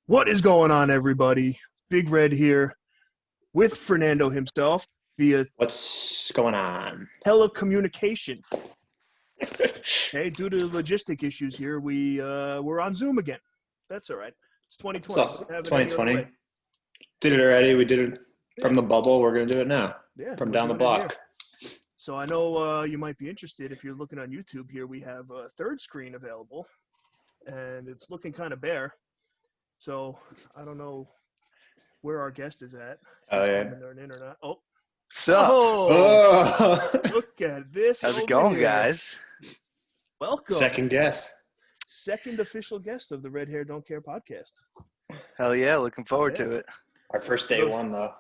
What is going on, everybody? Big Red here with Fernando himself via What's going on? telecommunication. Okay, due to logistic issues here, we're on Zoom again. That's all right. It's It's 2020. also Have it any other 2020. way. Did it already. We did it from Yeah, the bubble. We're going to do it now yeah, from we're down the doing it here. block. So I know you might be interested if you're looking on YouTube here. We have a third screen available, and it's looking kind of bare. So I don't know where our guest is at. If Oh, he's yeah. coming in or not. Oh, Sup? Oh! look at this. How's it over going, here. guys? Welcome. Second guess. Second official guest of the Red Hair Don't Care podcast. Hell yeah, looking forward Yeah. to it. Our first day one, though.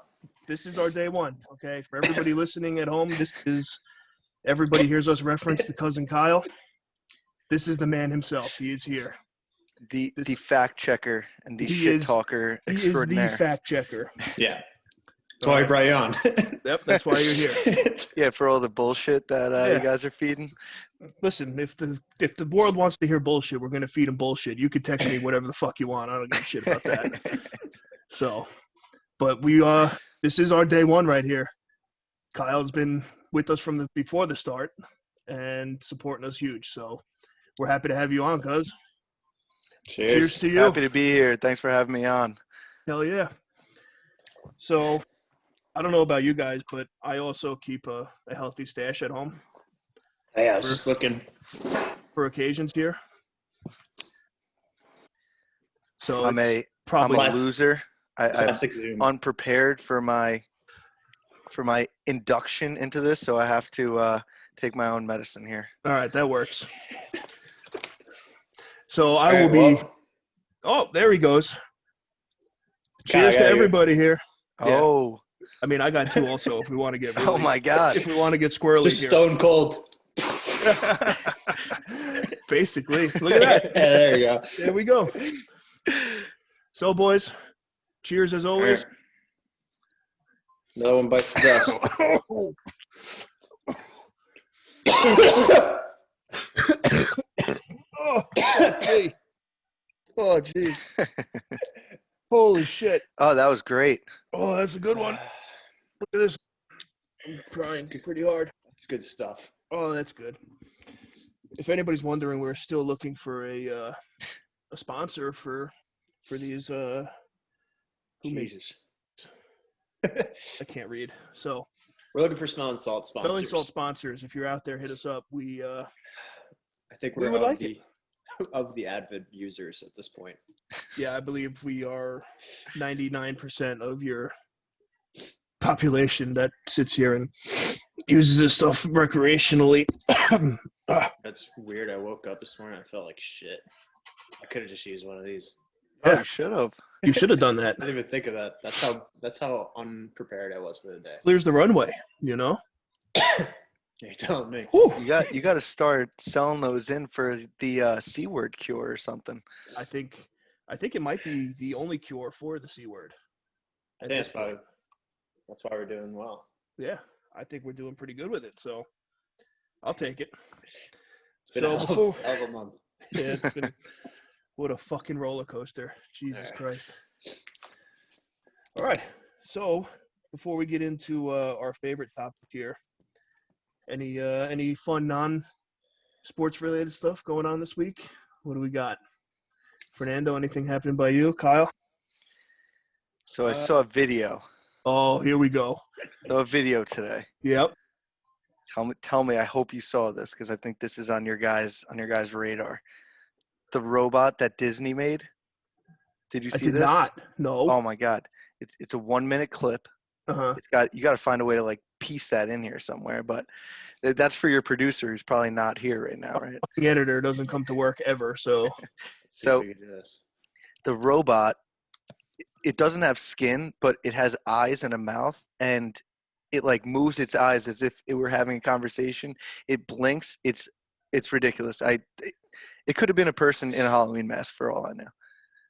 This is our day one, okay? For everybody listening at home, this is everybody hears us reference the cousin Kyle. This is the man himself. He is here. The fact checker and the He shit is- talker He is extraordinaire. the fact checker. Yeah. That's why I brought you on. Yep, that's why you're here. Yeah, for all the bullshit that Yeah. you guys are feeding. Listen, if the world wants to hear bullshit, we're gonna feed them bullshit. You could text me whatever the fuck you want. I don't give a shit about that. So, but this is our day one right here. Kyle's been with us from before the start and supporting us huge. So we're happy to have you on, cuz. Cheers to you. Happy to be here. Thanks for having me on. Hell yeah. So I don't know about you guys, but I also keep a healthy stash at home Hey, I was just looking. for occasions here. So I'm it's a probably loser. I'm Classic Zoom. unprepared for my induction into this, so I have to take my own medicine here. all right. That works. So I All right, will be. well, Oh, there he goes. Kyle, Cheers I to got you. everybody here. Yeah. Oh, I mean, I got two also. If we want to get really, oh my God. if we want to get squirrely just stone cold. here. Basically, look at that. Yeah, there you go. There we go. So, boys, cheers as always. Another one bites the dust. Oh, hey. Oh, geez. Holy shit. Oh, that was great. Oh, that's a good one. Look at this. I'm crying pretty hard. It's good stuff. Oh, that's good. If anybody's wondering, we're still looking for a sponsor for these. Who made- Jesus. I can't read. So, We're looking for Smell and Salt sponsors. Smelling Salt sponsors. If you're out there, hit us up. I think we we're would of like the of the avid users at this point. Yeah, I believe we are 99% of your population that sits here and uses this stuff recreationally. That's weird. I woke up this morning. I felt like shit. I could have just used one of these. Oh, Yeah. you should have. You should have done that. I didn't even think of that. That's how unprepared I was for the day. Clears the runway, you know? You're telling me. Whew. You got to start selling those in for the C word cure or something. I think it might be the only cure for the C word. I think that's why we're doing well. Yeah, I think we're doing pretty good with it. So I'll take it. It's been So a before- hell of a month. Yeah, it's been what a fucking roller coaster. Jesus Yeah. Christ. All right. So before we get into our favorite topic here, any fun non-sports related stuff going on this week? What do we got? Fernando, anything happening by you? Kyle? So I saw a video. Oh, here we go. Saw a video today. Yep. Tell me. I hope you saw this because I think this is on your guys' radar. The robot that Disney made. Did you I see did this? not. No. Oh my God! It's a 1 minute clip. Uh-huh. You got to find a way to like piece that in here somewhere. But that's for your producer who's probably not here right now, right? The editor doesn't come to work ever, so Let's see So- if we can do this. The robot, it doesn't have skin, but it has eyes and a mouth, and it like moves its eyes as if it were having a conversation. It blinks. It's ridiculous. It could have been a person in a Halloween mask for all I know.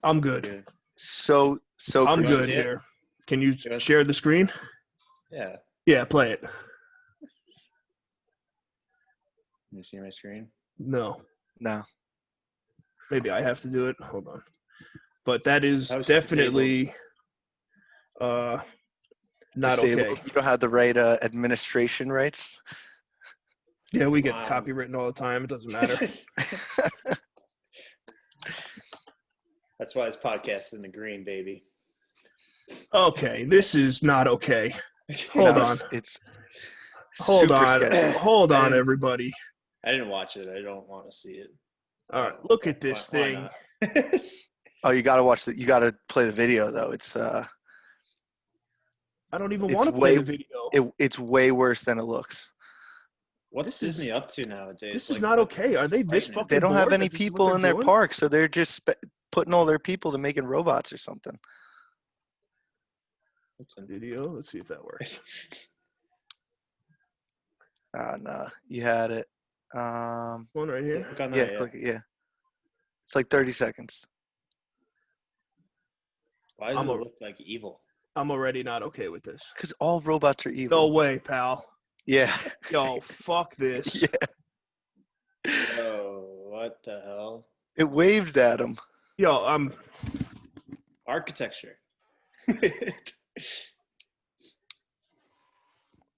I'm good. Good. So I'm You wanna good see it? here. Can you wanna- share the screen? Yeah. Yeah, play it. Can you see my screen? No. No. Maybe I have to do it. Hold on. but that is I was definitely not Disabled. okay. You don't have the right administration rights. Yeah, we get Wow. copywritten all the time. It doesn't matter. That's why this podcast is in the green, baby. Okay, this is not okay. Hold No, on. It's Hold super on. sketchy. Hold I on, didn't- everybody. I didn't watch it. I don't want to see it. All right, look at this Why thing. not? Oh, you got to watch the. You got to play the video though. It's I don't even It's want to play way- the video. it's way worse than it looks. What's This is- Disney up to nowadays? This is Like, not that's okay. Are they this frightening. fucking They don't have bored any that this is what people they're in their doing? park, so they're just putting all their people to making robots or something. What's in- Video. Let's see if that works. No, you had it. One right here. Click on Yeah, that, yeah. click it, yeah. It's like 30 seconds. Why does I'm it a- look like evil? I'm already not okay with this. Because all robots are No evil. way, pal. Yeah. Yo, fuck this. Yeah. Oh, what the hell? It waves at him. Yo, Architecture.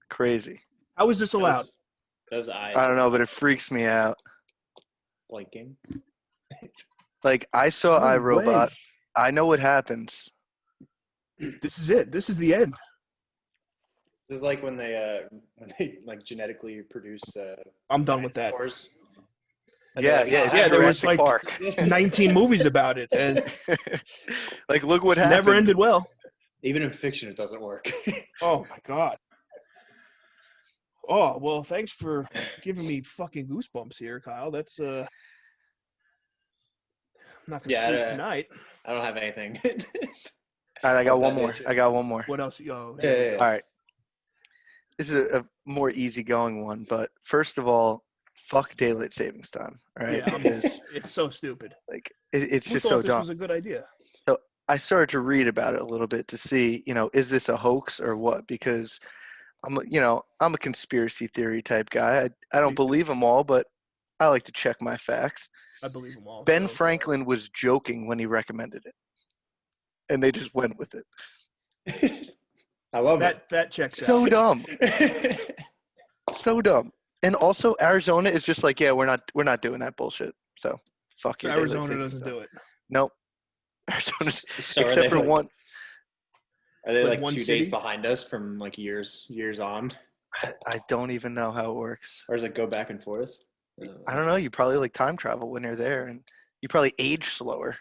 Crazy. how is this allowed? Those eyes I don't know, but it freaks me out. blinking. Like, I saw No iRobot. way. I know what happens. This is it. This is the end. This is like when they like genetically produce. I'm done with that. dinosaurs. And Yeah, they're yeah, like, yeah. Yeah, there was Jurassic like Park. 19 movies about it, and Like, look what it happened. never ended well. Even in fiction, it doesn't work. Oh my god. Oh well, thanks for giving me fucking goosebumps here, Kyle. That's I'm not gonna Yeah, sleep tonight. I don't have anything. All right, I got Oh, one that more. nature. I got one more. What else? Oh, Yeah. All right. This is a more easygoing one, but first of all, fuck daylight savings time. All right, Yeah, because it's so stupid. like it's Who just thought so this dumb. was a good idea? I started to read about it a little bit to see, is this a hoax or what? Because I'm a conspiracy theory type guy. I don't Me too. believe them all, but I like to check my facts. I believe them all. Ben so- Franklin was joking when he recommended it, and they just went with it. I love that checks So out. dumb, it. so dumb. And also, Arizona is just like, yeah, we're not doing that bullshit. So fuck So your daylight Arizona savings doesn't time. do it. Nope. Arizona, So are except they for like, one. Are they like like one 2 city? days behind us from like years on, I don't even know how it works. or does it go back and forth? I don't know. You probably like time travel when you're there, and you probably age slower.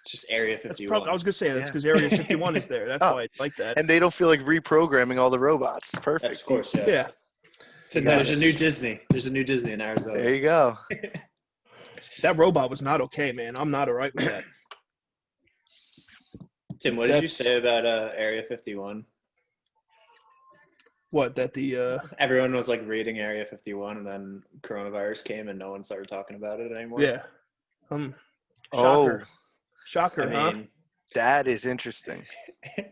It's just Area That's 51. probably. I was gonna say that's Yeah. because Area 51 is there. That's Oh. why I like that. And they don't feel like reprogramming all the robots. It's perfect. Of course, yeah. Yeah. So You got there's it. a new Disney. There's a new Disney in Arizona. There you go. That robot was not okay, man. I'm not alright with that. Tim, what did you That's- say about Area 51? What? That the Everyone was like raiding Area 51, and then coronavirus came, and no one started talking about it anymore. yeah. Oh, Shocker. Shocker, I huh? mean, that is interesting.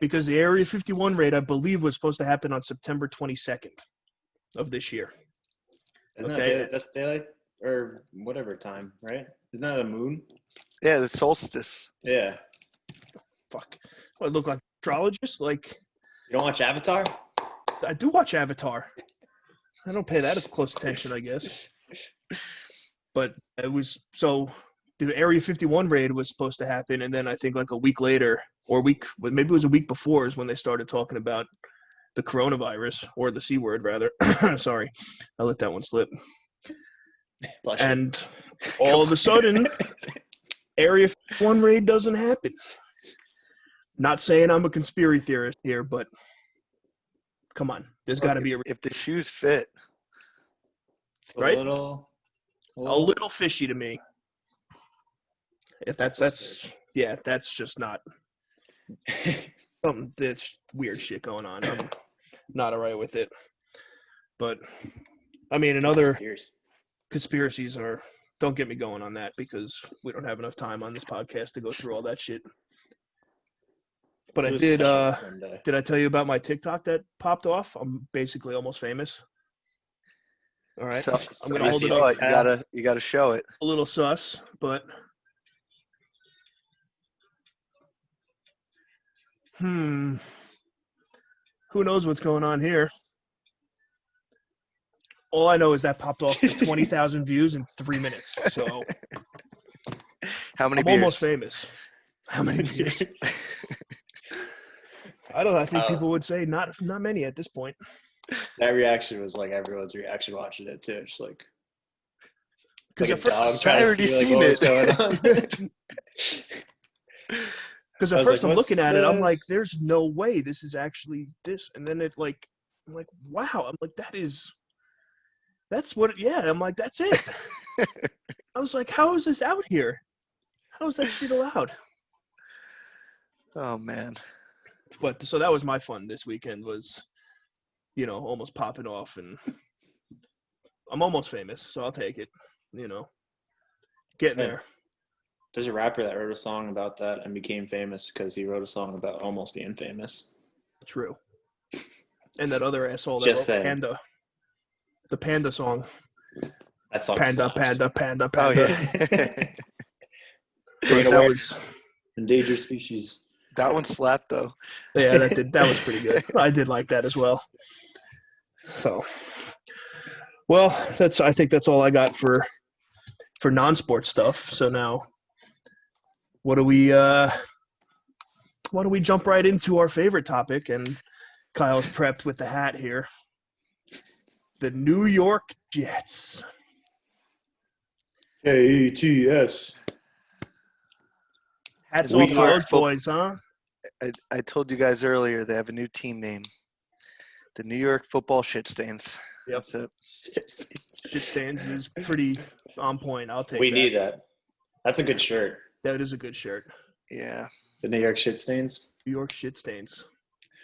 Because the Area 51 raid, I believe, was supposed to happen on September 22nd of this year. isn't Okay. that's daylight or whatever time, right? Isn't that the moon? Yeah, the solstice. Yeah. Fuck. What, I look like astrologist? Like, You don't watch Avatar? I do watch Avatar. I don't pay that close attention, I guess. But it was so the Area 51 raid was supposed to happen, and then I think like a week later, or maybe it was a week before, is when they started talking about the coronavirus, or the C word rather. Sorry, I let that one slip. Bless you. And all of a sudden, Area 51 raid doesn't happen. Not saying I'm a conspiracy theorist here, but come on, there's got to be If the shoes fit. right? A little a little fishy to me. If that's just not something that's weird shit going on. I'm not alright with it. But I mean, another conspiracies are, don't get me going on that because we don't have enough time on this podcast to go through all that shit. But I did I tell you about my TikTok that popped off? I'm basically almost famous. All right. So, I'm gonna I hold it saw up. You gotta show it. A little sus, but Who knows what's going on here? All I know is that popped off to 20,000 views in 3 minutes. So How many I'm beers? almost famous. How many beers? I don't know. I think people would say not many at this point. That reaction was like everyone's reaction watching it too. Just like Because a at first, dog trying to already see like seen what was it. going on. Because I at was first like, I'm looking what's at it, I'm the- like, there's no way this is actually this. And then I'm like, wow. I'm like, that's what, I'm like, that's it. I was like, how is this out here? How is that shit allowed? Oh man. But so that was my fun this weekend was, almost popping off, and I'm almost famous, so I'll take it, getting Yeah. there. There's a rapper that wrote a song about that and became famous because he wrote a song about almost being famous. True. And that other asshole that Just wrote saying. Panda. The Panda song. That song Panda, slaps. panda, panda, Oh panda. yeah. Bringing That awareness was, endangered species. That one slapped though. yeah, that was pretty good. I did like that as well. So, well, I think that's all I got for non-sport stuff. So now, why don't we jump right into our favorite topic? And Kyle's prepped with the hat here. The New York Jets. Jets. Hats We off to are those boys, huh? I told you guys earlier they have a new team name. The New York Football Shit Stains. Yep. That's it. Shit stands is pretty on point. I'll take We that. need that. That's a good shirt. That is a good shirt. Yeah. The New York shit stains. New York Shit Stains.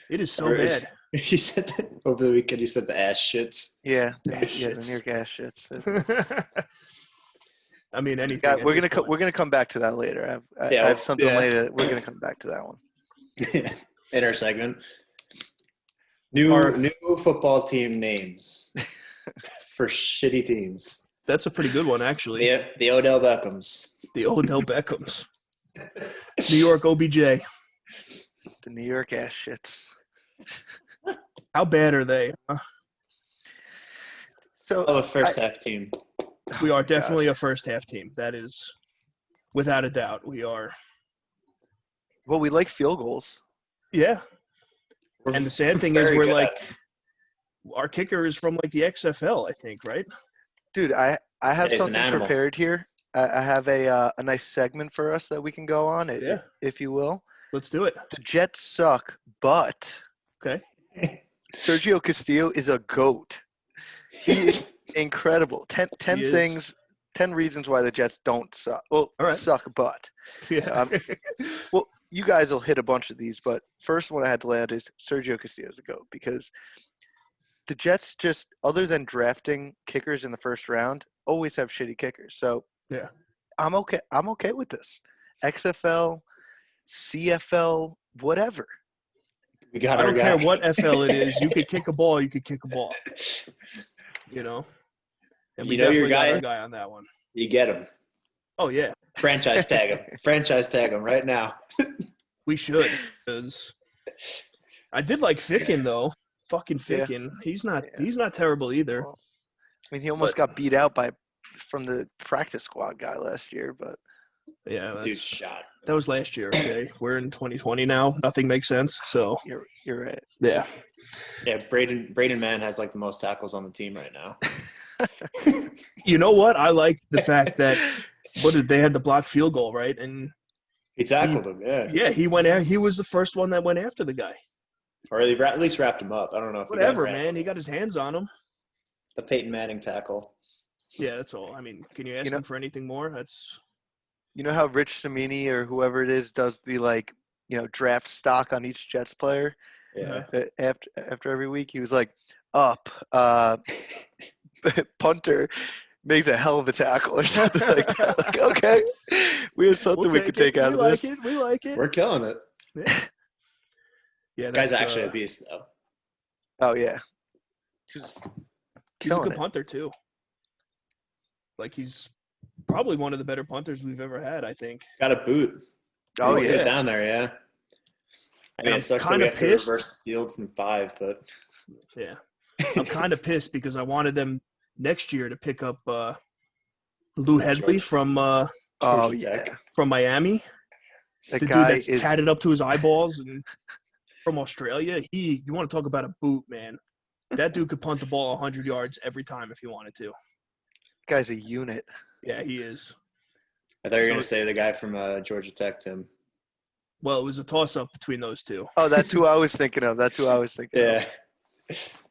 It is so Or- bad. You said that over the weekend. You said the ass shits. Yeah. Ass The shits. New York ass shits. I mean, anything. Yeah, at we're this gonna point. we're gonna come back to that later. I Yeah, have something yeah. later. We're gonna come back to that one. In our segment. New football team names for shitty teams. That's a pretty good one, actually. The Odell Beckhams. The Odell Beckhams. New York OBJ. The New York ass shits. How bad are they? Huh? So Oh, a first half team. We oh are my definitely gosh. a first half team. That is, without a doubt, we are. Well, we like field goals. Yeah. We're And the sad thing is very we're good like, at it. our kicker is from like the XFL, I think, right? Dude, I have He's an something animal. prepared here. I have a nice segment for us that we can go on, Yeah. if you will. Let's do it. The Jets suck, but Okay. Sergio Castillo is a goat. He is incredible. 10 He is. things, 10 reasons why the Jets don't suck. Well, All right. suck, but. Yeah. Well, you guys will hit a bunch of these, but first one I had to lay out is Sergio Castillo is a goat because the Jets just, other than drafting kickers in the first round, always have shitty kickers. So Yeah. I'm okay with this. XFL, CFL, whatever. We got I our don't guy. care what FL it is. You could kick a ball. You could kick a ball. You know. And we You know your definitely got guy? our guy on that one. You get him. Oh yeah, Franchise tag him. Franchise tag him right now. we should. Because I did like Ficken though. Fucking Yeah. Ficken. He's not. Yeah. He's not terrible either. Well, I mean, he almost got beat out from the practice squad guy last year, but Yeah, Dude shot. that was last year. Okay, we're in 2020 now. Nothing makes sense. So you're right. yeah, Yeah, Braden Mann has like the most tackles on the team right now. you know what? I like the fact that they had the blocked field goal, right? And He tackled him, yeah. yeah, he went. He was the first one that went after the guy. Or he at least wrapped him up. I don't know if he got Whatever, wrapped. man. He got his hands on him. The Peyton Manning tackle. Yeah, that's all. I mean, can you ask him for anything more? That's You know how Rich Samini or whoever it is does the draft stock on each Jets player Yeah. after every week? He was like, up, punter makes a hell of a tackle or something like that. Like, okay, we have something we could take out of this. We like it. We're killing it. Yeah, Guy's that's, actually a beast, though. Oh yeah, he's a killing good it. punter too. Like he's probably one of the better punters we've ever had. I think. Got a boot. Oh Put it yeah. down there, yeah. I mean, I'm it sucks that kind we of have to pissed. reverse the field from 5, but Yeah, I'm kind of pissed because I wanted them next year to pick up Lou Headley George. from Oh Georgia yeah, Tech. Miami. that The dude guy that's is. tatted up to his eyeballs and from Australia. You want to talk about a boot, man? That dude could punt the ball 100 yards every time if he wanted to. Guy's a unit. Yeah, he is. I thought you were So- going to say the guy from Georgia Tech, Tim. Well, it was a toss-up between those two. Oh, that's who I was thinking of. Yeah.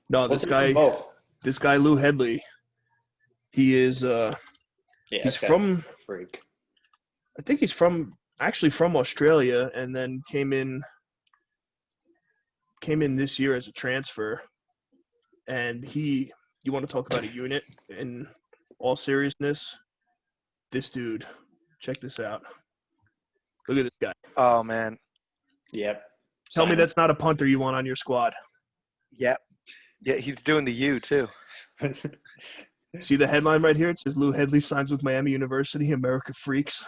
No, We'll take them both. this guy Lou Headley, he is. Yeah, He's this guy's from. a freak. I think he's from Australia, and then came in this year as a transfer. And you want to talk about a unit in all seriousness? This dude, check this out. Look at this guy. Oh man. Yep. Tell me that's not a punter you want on your squad. Yep. Yeah, he's doing the U too. See the headline right here? It says Lou Headley signs with Miami University. America freaks.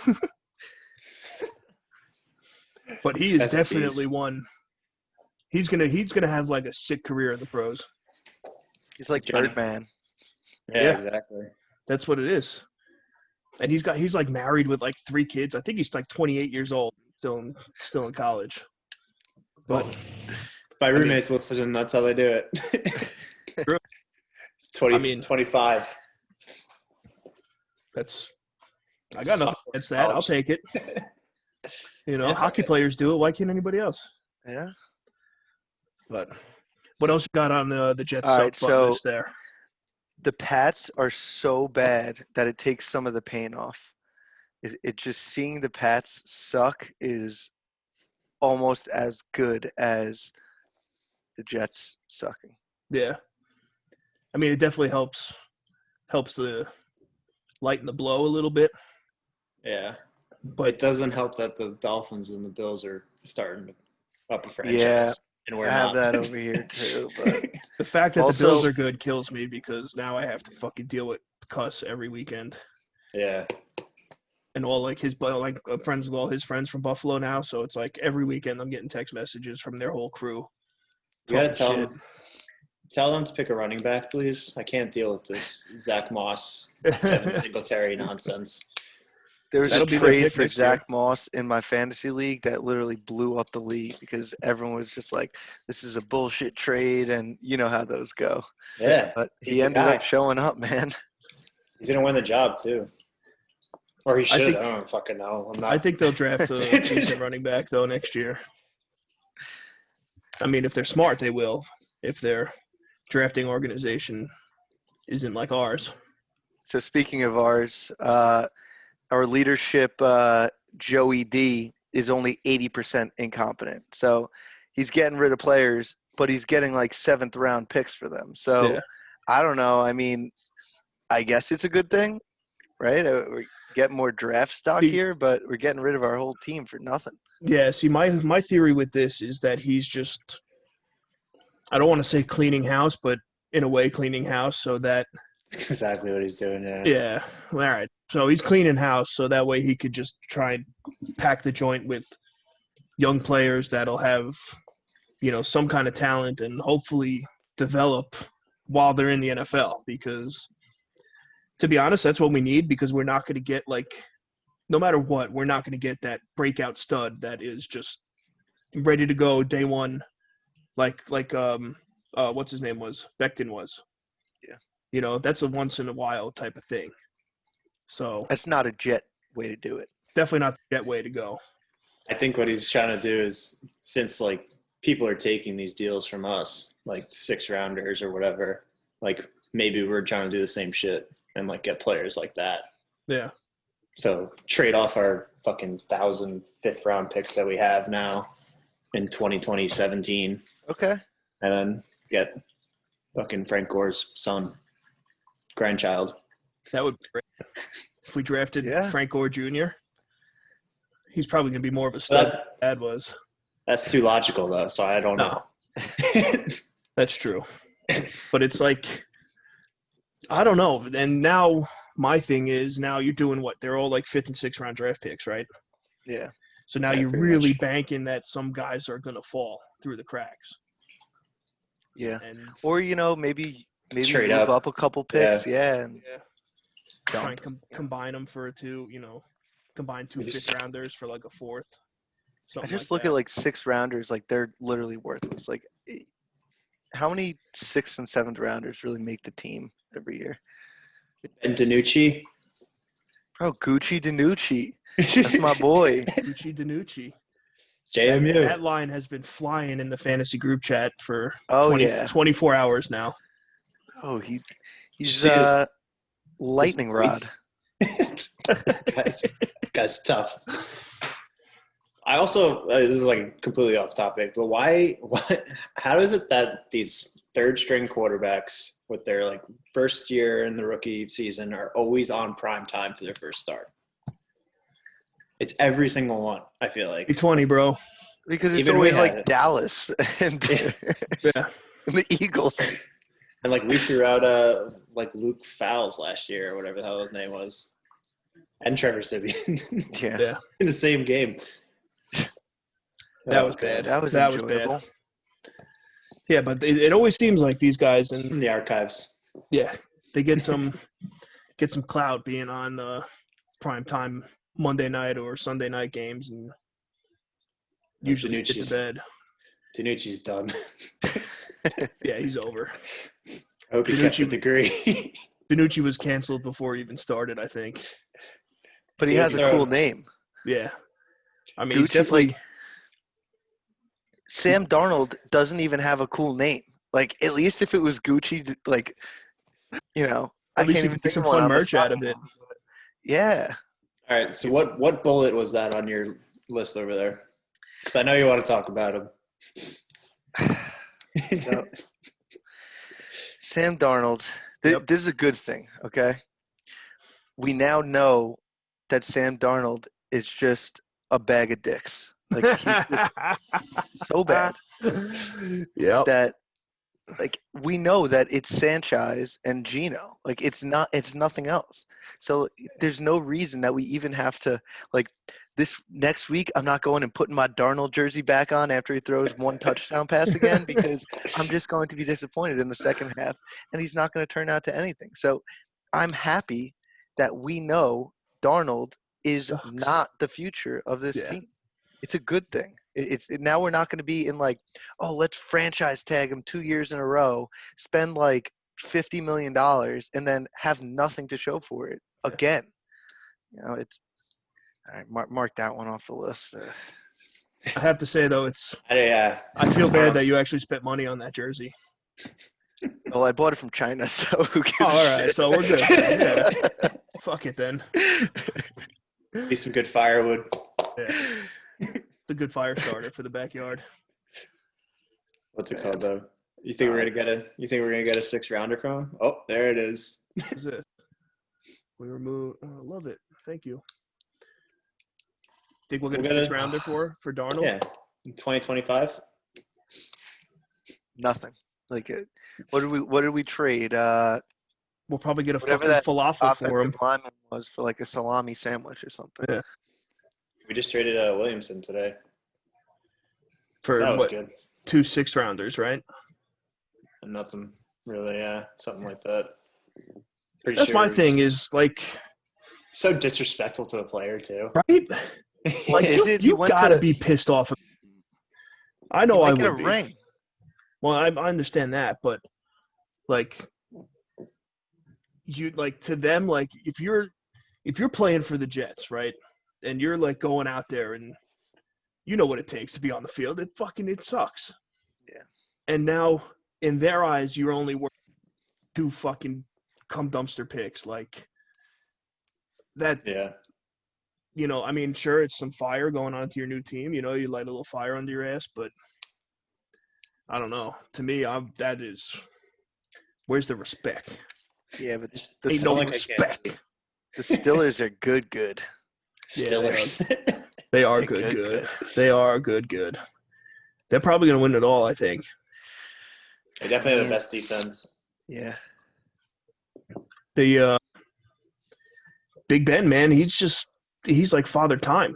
But he is That's a definitely beast. one. He's gonna have like a sick career in the pros. He's like Johnny. Birdman. Yeah, Yeah. exactly. That's what it is. And he's like married with like 3 kids. I think he's like 28 years old, still in college. But My roommates listen, that's how they do it. True. It's 20, I mean- 25. I got nothing against that. I'll take it. Yeah. Hockey players do it. Why can't anybody else? Yeah. But what else you got on the Jets All right, button so- list there? The Pats are so bad that it takes some of the pain off. It just seeing the Pats suck is almost as good as the Jets sucking. Yeah. I mean, it definitely helps to lighten the blow a little bit. Yeah. But It doesn't help that the Dolphins and the Bills are starting to up a franchise. Yeah, And we're I have not. that over here too. But the fact that Also- the Bills are good kills me because now I have to fucking deal with Cuss every weekend. Yeah. And all like I'm friends with all his friends from Buffalo now, so it's like every weekend I'm getting text messages from their whole crew. You gotta talking tell them to pick a running back, please. I can't deal with this Zach Moss, Devin Singletary nonsense. there was a That'll be their trade pick for next year. Zach Moss in my fantasy league that literally blew up the league because everyone was just like, "This is a bullshit trade," and you know how those go. Yeah. But He's he the ended guy. up showing up, man. He's gonna win the job too. Or he should. think- I don't fucking know. I'm not I think they'll draft a decent running back though next year. I mean, if they're smart, they will. If their drafting organization isn't like ours. So speaking of ours, our leadership, Joey D, is only 80% incompetent. So he's getting rid of players, but he's getting like 7th round picks for them. So Yeah. I don't know. I mean, I guess it's a good thing, right? We're getting more draft stock See- here, but we're getting rid of our whole team for nothing. Yeah, see, my theory with this is that he's just, I don't want to say cleaning house, but in a way cleaning house so that, That's exactly what he's doing. Yeah. yeah, all right. So he's cleaning house so that way he could just try and pack the joint with young players that'll have, some kind of talent and hopefully develop while they're in the NFL. Because, to be honest, that's what we need because we're not going to get, no matter what, we're not going to get that breakout stud that is just ready to go day one, like what's his name was? Becton was. Yeah. That's a once in a while type of thing. So That's not a Jet way to do it. definitely not the Jet way to go. I think what he's trying to do is, since people are taking these deals from us, 6 rounders or whatever, maybe we're trying to do the same shit and get players like that. Yeah. So trade off our fucking 1,000 5th round picks that we have now in 2017, Okay. and then get fucking Frank Gore's son, grandchild. That would be great. If we drafted Yeah. Frank Gore Jr., he's probably going to be more of a stud than That, Dad was. that's too logical though, so I don't No. know. That's true. But it's I don't know. And now my thing is now you're doing what? They're all 5th and 6th round draft picks, right? Yeah. So now Yeah, you're pretty really much. banking that some guys are going to fall through the cracks. Yeah. And Or maybe Trade move up. up a couple picks. Yeah. And yeah, try dump. and combine them for combine two Just- fifth rounders for like a fourth. I Something just like look that. at like 6 rounders, like they're literally worthless. Like, how many 6th and 7th rounders really make the team every year? And Danucci. Bro, Gucci Danucci. That's my boy. Gucci Danucci. JMU. That line has been flying in the fantasy group chat for Oh, yeah. 24 hours now. Oh, Did you he's see his lightning rod. guy's tough. I also this is like completely off topic, but why? How is it that these third string quarterbacks with their like first year in the rookie season are always on prime time for their first start? It's every single one. I feel like 20, bro. Because it's Even we always had like it. Dallas and, Yeah. and the Eagles. and like we threw out like Luke Fowles last year or whatever the hell his name was, and Trevor Siemian Yeah. Yeah. in the same game. That was bad. That was That enjoyable. was bad. Yeah, but it always seems like these guys, and In the archives. yeah, they get some clout being on prime time Monday night or Sunday night games, and usually get to bed. Danucci's done. Yeah, he's over. I hope he kept the degree. Danucci was canceled before he even started, I think. But he He has was a cool throwing- name. Yeah, I mean, he's Gucci, definitely like Sam Darnold doesn't even have a cool name. Like, at least if it was Gucci, like, I At least can't you even can make think some of one fun on the merch spot out of now, it. but yeah. All right, so what bullet was that on your list over there? Because I know you want to talk about him. So, Sam Darnold, Yep. this is a good thing, okay? We now know that Sam Darnold is just a bag of dicks. Like, he's just so bad Yep. that, like, we know that it's Sanchez and Gino. Like, it's nothing else. So there's no reason that we even have to, like, this next week, I'm not going and putting my Darnold jersey back on after he throws one touchdown pass again, because I'm just going to be disappointed in the second half, and he's not going to turn out to anything. So I'm happy that we know Darnold is Sucks. not the future of this Yeah. team. It's a good thing. Now we're not going to be in like, oh, let's franchise tag him 2 years in a row, spend like $50 million, and then have nothing to show for it again. It's all right. Mark that one off the list. I have to say though, I feel bad that you actually spent money on that jersey. Well, I bought it from China, so who gives Oh, all a right, shit? so we're good. Yeah. Fuck it then. Be some good firewood. Yeah. It's a good fire starter for the backyard. What's it called though? You think we're gonna get a 6th rounder from him? Oh, there it is. What's it? We remove. Love it. Thank you. Think we'll get a 6th rounder for Darnold? Yeah, in 2025. Nothing. Like, what did we trade? We'll probably get a Whatever fucking that falafel for him. offensive lineman was for like a salami sandwich or something. Yeah. We just traded Williamson today. For That was what? good. 2 6th rounders, right? And nothing really, yeah, something like that. Pretty That's sure my it was thing. Is like, so disrespectful to the player too. right? Like, Is it? He you went gotta to- be pissed off. I know He I might get a would be. ring. Well, I understand that, but like, you like to them, like if you're playing for the Jets, right, and you're like going out there and you know what it takes to be on the field, it sucks. Yeah. And now in their eyes, you're only worth 2 fucking cum dumpster picks, like that. Yeah. I mean, sure, it's some fire going on to your new team. You light a little fire under your ass, but I don't know. To me, where's the respect? Yeah, but Ain't no like I respect. can't- the Steelers are good. Stillers. They are They're good. They are good. They're probably going to win it all, I think. They definitely have the best defense. Yeah. The Big Ben, man, he's like Father Time.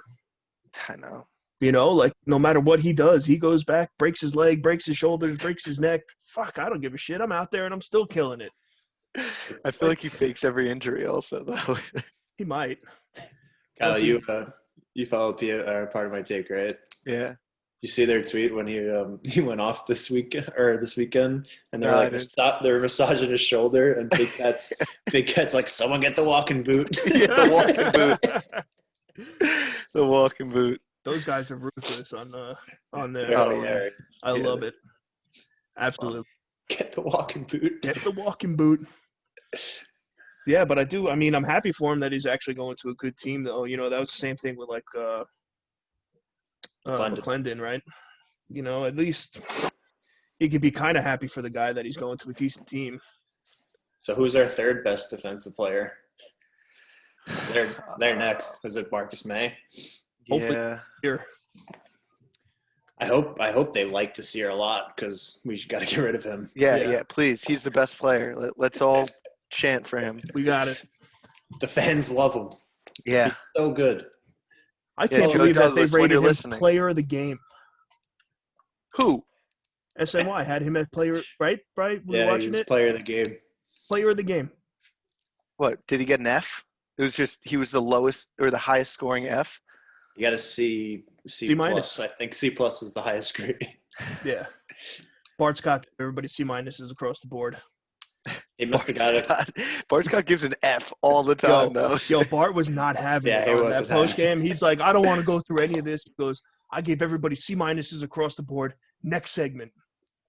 I know. You know, like no matter what he does, he goes back, breaks his leg, breaks his shoulders, breaks his neck. Fuck, I don't give a shit. I'm out there and I'm still killing it. I feel like he fakes every injury also, though. He might. Kyle, Once he- you followed part of my take, right? Yeah. You see their tweet when he went off this weekend, and they're No, I like didn't. they're massaging his shoulder, and Big Cat's like, someone get the walking boot. The walking boot. The walking boot. Those guys are ruthless on there. Oh, yeah. I Yeah. love it. Absolutely. Get the walking boot. Get the walking boot. Yeah, but I'm happy for him that he's actually going to a good team, though. You know, that was the same thing with, like, McClendon, right? You know, at least you could be kind of happy for the guy that he's going to a decent team. So who's our third best defensive player? They're next. Is it Marcus May? Hopefully Yeah. here. I hope they like to see her a lot because we got to get rid of him. Yeah, please. He's the best player. Let's all chant for him. We got it. The fans love him. Yeah. He's so good. I can't Joe believe that Douglas, they've when rated you're him listening. player of the game. Who? SNY had him as player, right? Right? Were you Yeah, he watching was it? player of the game. Player of the game. What? Did he get an F? It was just he was the lowest or the highest scoring F. You got to C minus. plus. I think C plus is the highest grade. Yeah. Bart Scott, everybody C minuses across the board. He must have got it. Bart Scott gives an F all the time, though. Yo, Bart was not having Yeah, it he on that wasn't post having game. He's like, I don't want to go through any of this. He goes, I gave everybody C minuses across the board. Next segment.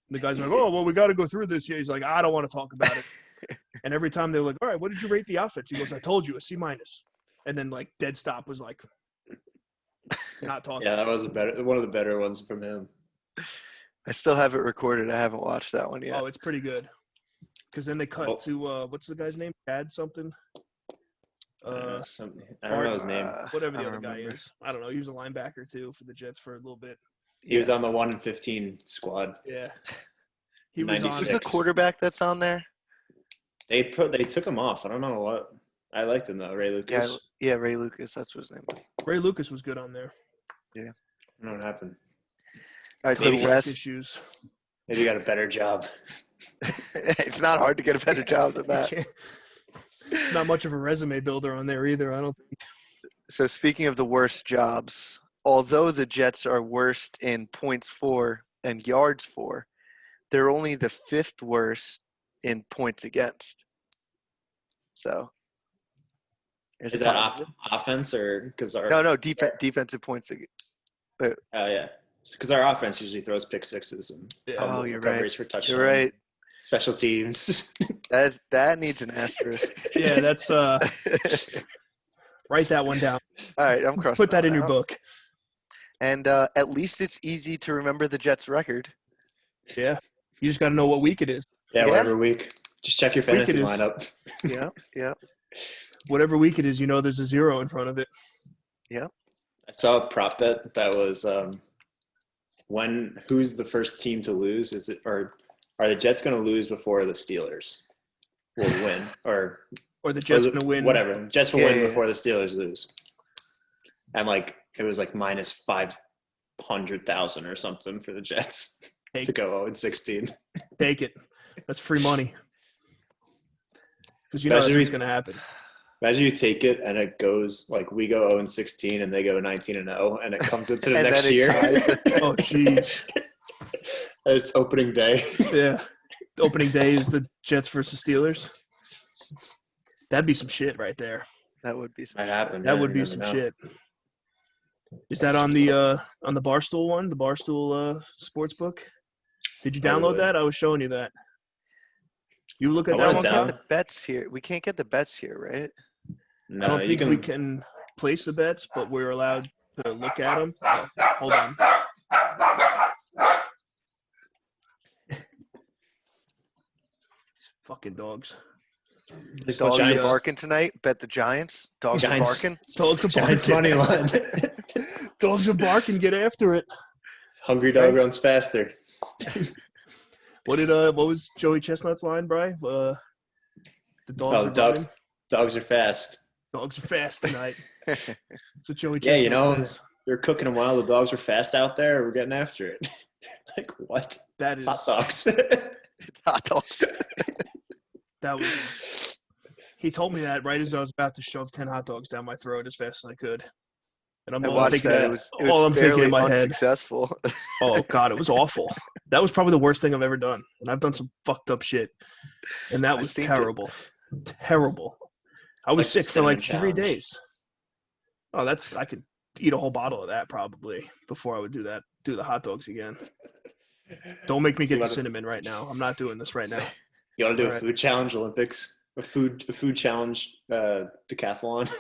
And the guy's like, oh, well, we got to go through this here. He's like, I don't want to talk about it. And every time they're like, all right, what did you rate the outfits? He goes, I told you, a C minus. And then, like, dead stop was like, not talking. Yeah, that was one of the better ones from him. I still have it recorded. I haven't watched that one yet. Oh, it's pretty good. Because then they cut to, what's the guy's name? Chad something? I don't know his name. Whatever I the don't other guy remember. is. I don't know. He was a linebacker, too, for the Jets for a little bit. He was on the 1 in 15 squad. Yeah. He was on. Who's the 96. quarterback that's on there? They took him off. I don't know what. I liked him though, Ray Lucas. Yeah, Ray Lucas. That's what his name was. Ray Lucas was good on there. I don't know what happened. All right, so Maybe the he rest. Issues. Maybe he got a better job. It's not hard to get a better job than that. It's not much of a resume builder on there either, I don't think. So speaking of the worst jobs, although the Jets are worst in points for and yards for, they're only the fifth worst in points against. So there's Is a that positive. offense or because our No, defensive points. Oh yeah, because our offense usually throws pick sixes and Yeah. Oh, you're recoveries for touchdowns. You're right. Special teams. That needs an asterisk. Yeah, that's write that one down. All right, I'm crossing. Put that in your out. book. And at least it's easy to remember the Jets' record. Yeah. You just got to know what week it is. Yeah, Yeah. whatever week. Just check your Week it fantasy is. lineup. Yeah. Whatever week it is, you know there's a 0 in front of it. I saw a prop bet that was who's the first team to lose? Is it or are the Jets going to lose before the Steelers will win or Or the Jets going to win. Whatever. Jets will Yeah, win yeah. before the Steelers lose. And it was like minus 500,000 or something for the Jets to go 0-16. Take it. That's free money. Because you know that's Imagine what's going to happen. Imagine you take it and it goes we go 0-16 and they go 19-0 and it comes into the And next then it year. ties. Oh, jeez. It's opening day. Yeah. The opening day is the Jets versus Steelers. That'd be some shit right there. That would be That happened. That would be some shit. Is that on the Barstool one, the Barstool sports book? Did you download Probably. that? I was showing you that. You look at I that went one. down. Ken? The bets here. We can't get the bets here, right? No, I don't you think can, we can place the bets, but we're allowed to look at them. Oh, hold on. Fucking dogs. the Dogs are Giants, barking tonight. Bet the Giants. Dogs Giants. are barking. Dogs are Giants barking. money line. Dogs are barking. Get after it. Hungry dog runs faster. What was Joey Chestnut's line, Bri? The dogs are Dogs are fast. running. Dogs are fast tonight. That's what Joey Yeah, Chestnut you know, says. They're cooking them while the dogs were fast out there. We're getting after it. Like what? That It's is hot dogs. It's hot dogs. that was. He told me that right as I was about to shove 10 hot dogs down my throat as fast as I could. And I'm I all watched thinking, that. all I'm thinking in my head. Unsuccessful. Oh God, it was awful. That was probably the worst thing I've ever done, and I've done some fucked up shit, and that was terrible, terrible. I was sick for like 3 days. Oh, I could eat a whole bottle of that probably before I would do the hot dogs again. Don't make me get the cinnamon right now. I'm not doing this right now. You want to do a food challenge Olympics? A food challenge decathlon?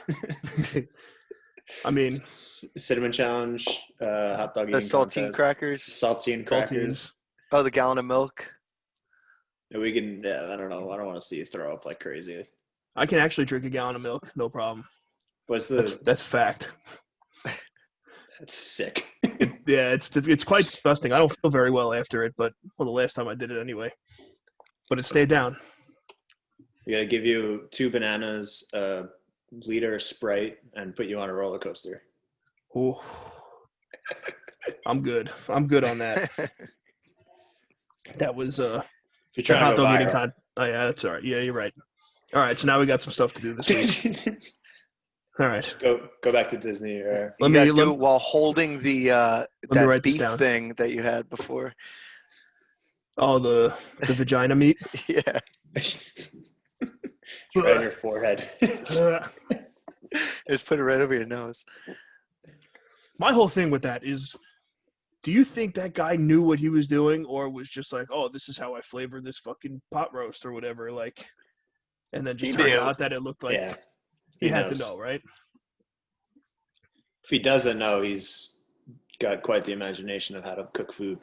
I mean, cinnamon challenge, hot dog the eating saltine contest, crackers. saltine crackers. Oh, the gallon of milk. And we can. Yeah, I don't know. I don't want to see you throw up like crazy. I can actually drink a gallon of milk, no problem. What's that's fact. That's sick. Yeah, it's quite disgusting. I don't feel very well after it, but the last time I did it anyway. But it stayed down. We gotta give you 2 bananas, a liter of Sprite, and put you on a roller coaster. Oh, I'm good. I'm good on that. That was You're trying hot to go dog eating viral. Oh yeah, that's all right. Yeah, you're right. All right, so now we got some stuff to do this week. All right. Go back to Disney. Or Let me do it while holding the that beef down. thing that you had before. Oh, the vagina meat. Yeah. Right on your forehead. Just put it right over your nose. My whole thing with that is, do you think that guy knew what he was doing, or was just like, oh, this is how I flavor this fucking pot roast or whatever, like, and then just turned out that it looked like he had to know, right? If he doesn't know, he's got quite the imagination of how to cook food.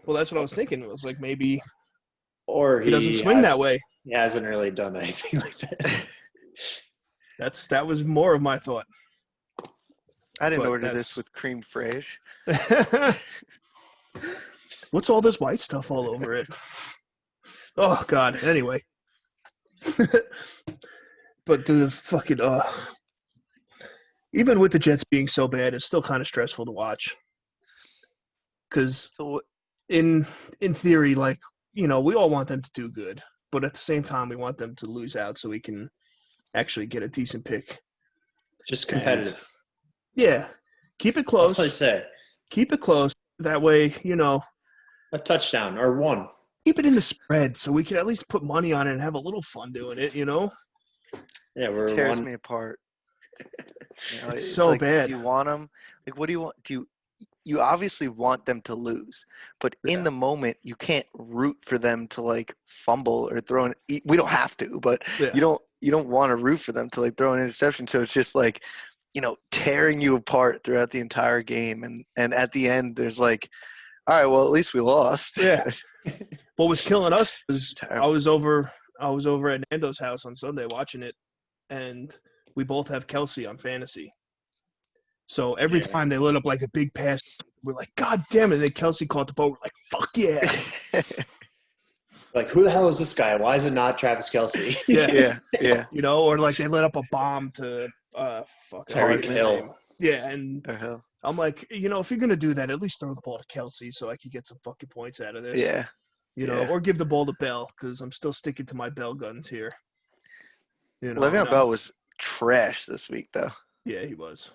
Well, that's what I was thinking. It was like maybe or he doesn't swing that way. He hasn't really done anything like that. That was more of my thought. I didn't order this with cream fraiche. What's all this white stuff all over it? Oh God. Anyway. But the fucking even with the Jets being so bad, it's still kind of stressful to watch. Because in theory, like, you know, we all want them to do good, but at the same time, we want them to lose out so we can actually get a decent pick. Just competitive. Yeah. Keep it close. That's what I say. Keep it close. That way, you know. A touchdown or one. Keep it in the spread so we can at least put money on it and have a little fun doing it, you know? Yeah, it tears me apart. You know, it's so like, bad. Do you want them? Like, what do you want? You obviously want them to lose, but in the moment, you can't root for them to like fumble or throw an. We don't have to, but you don't want to root for them to like throw an interception. So it's just like, you know, tearing you apart throughout the entire game, and at the end, there's like, all right, well, at least we lost. Yeah. What was killing us was I was over at Nando's house on Sunday watching it, and we both have Kelsey on fantasy. So every time they lit up like a big pass, we're like, God damn it. And then Kelsey caught the ball. We're like, fuck yeah. Like, who the hell is this guy? Why is it not Travis Kelsey? Yeah. You know, or like they lit up a bomb to Tyreek Hill. Yeah, and I'm like, you know, if you're going to do that, at least throw the ball to Kelsey so I could get some fucking points out of this. Yeah. You know, or give the ball to Bell because I'm still sticking to my Bell guns here. You know, Le'Veon Bell was trash this week, though. Yeah, he was.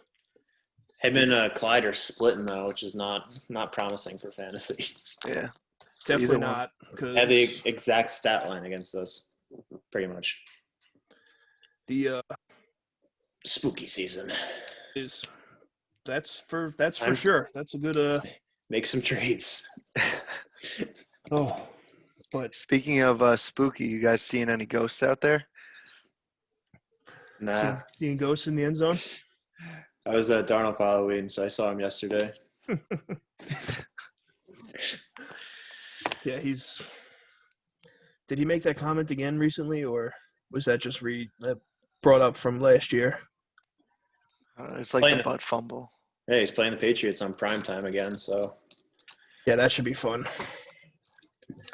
Him and Clyde are splitting, though, which is not promising for fantasy. Yeah. Definitely not. Had the exact stat line against us, pretty much. The spooky season that's for sure. That's a good make some trades. But speaking of spooky, you guys seeing any ghosts out there? Nah. Seeing ghosts in the end zone? I was at Darnold Halloween, so I saw him yesterday. Yeah, did he make that comment again recently, or was that just brought up from last year? It's like the butt fumble. Hey, he's playing the Patriots on primetime again, so. Yeah, that should be fun.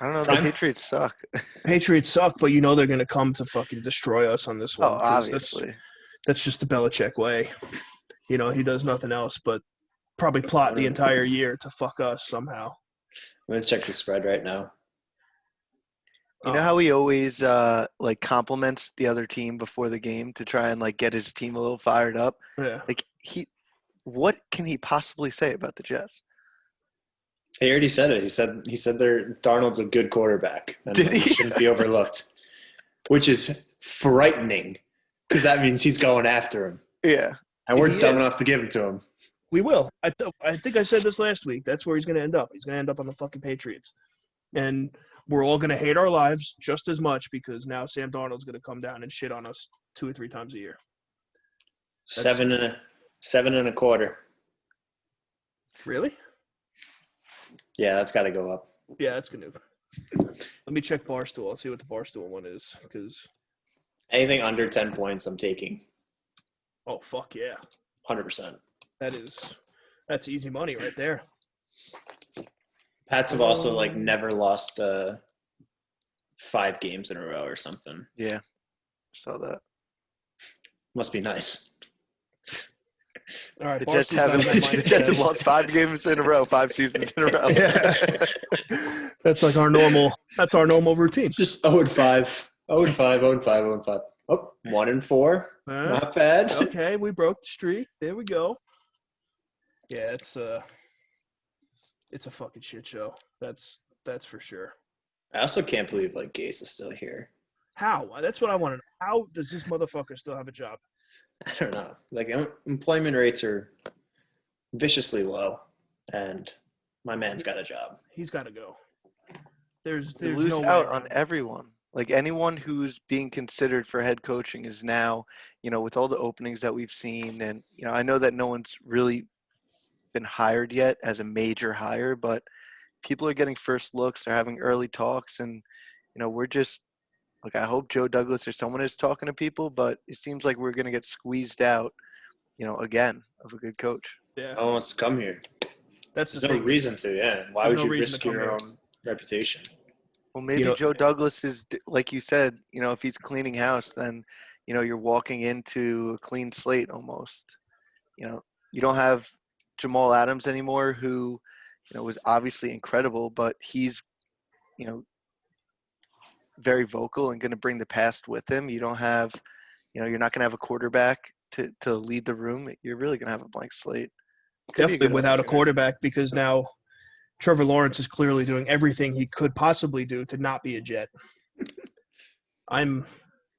I don't know. The Patriots suck. Patriots suck, but you know they're going to come to fucking destroy us on this one. Oh, obviously. That's just the Belichick way. You know, he does nothing else but probably plot the entire year to fuck us somehow. I'm gonna check the spread right now. You know how he always like compliments the other team before the game to try and like get his team a little fired up. Yeah. Like what can he possibly say about the Jets? He already said it. He said Darnold's a good quarterback and Did he? he shouldn't be overlooked, which is frightening because that means he's going after him. Yeah. And we're He dumb is. enough to give it to him. We will. I think I said this last week. That's where he's going to end up. He's going to end up on the fucking Patriots. And we're all going to hate our lives just as much because now Sam Darnold's going to come down and shit on us 2 or 3 times a year. Seven and a quarter. Really? Yeah, that's got to go up. Yeah, that's going to. Let me check Barstool. I'll see what the Barstool one is because. Anything under 10 points, I'm taking. Oh, fuck yeah. 100%. That's easy money right there. Pats have also never lost 5 games in a row or something. Yeah. Saw that. Must be nice. All right, The Jets have lost 5 games in a row, 5 seasons in a row. Yeah. That's like our normal. That's our normal routine. Just 0-5. 0-5, 0-5, 0-5. Oh, 1-4. Not bad. Okay, we broke the streak. There we go. Yeah, it's a fucking shit show. That's for sure. I also can't believe Gase is still here. How? That's what I want to know. How does this motherfucker still have a job? I don't know. Employment rates are viciously low, and my man's got a job. He's got to go. There's You lose no out way on everyone. Like anyone who's being considered for head coaching is now, with all the openings that we've seen, and I know that no one's really been hired yet as a major hire, but people are getting first looks. They're having early talks, and we're just I hope Joe Douglas or someone is talking to people, but it seems like we're going to get squeezed out, again, of a good coach. Yeah. No one wants to come here. There's no reason to, yeah. Why would you risk your own reputation? Well, maybe Joe Douglas is, like you said, if he's cleaning house, then, you're walking into a clean slate almost. You don't have Jamal Adams anymore, who, was obviously incredible, but he's, very vocal and going to bring the past with him. You don't have, you're not going to have a quarterback to lead the room. You're really going to have a blank slate. Definitely without a quarterback, because now Trevor Lawrence is clearly doing everything he could possibly do to not be a Jet. I'm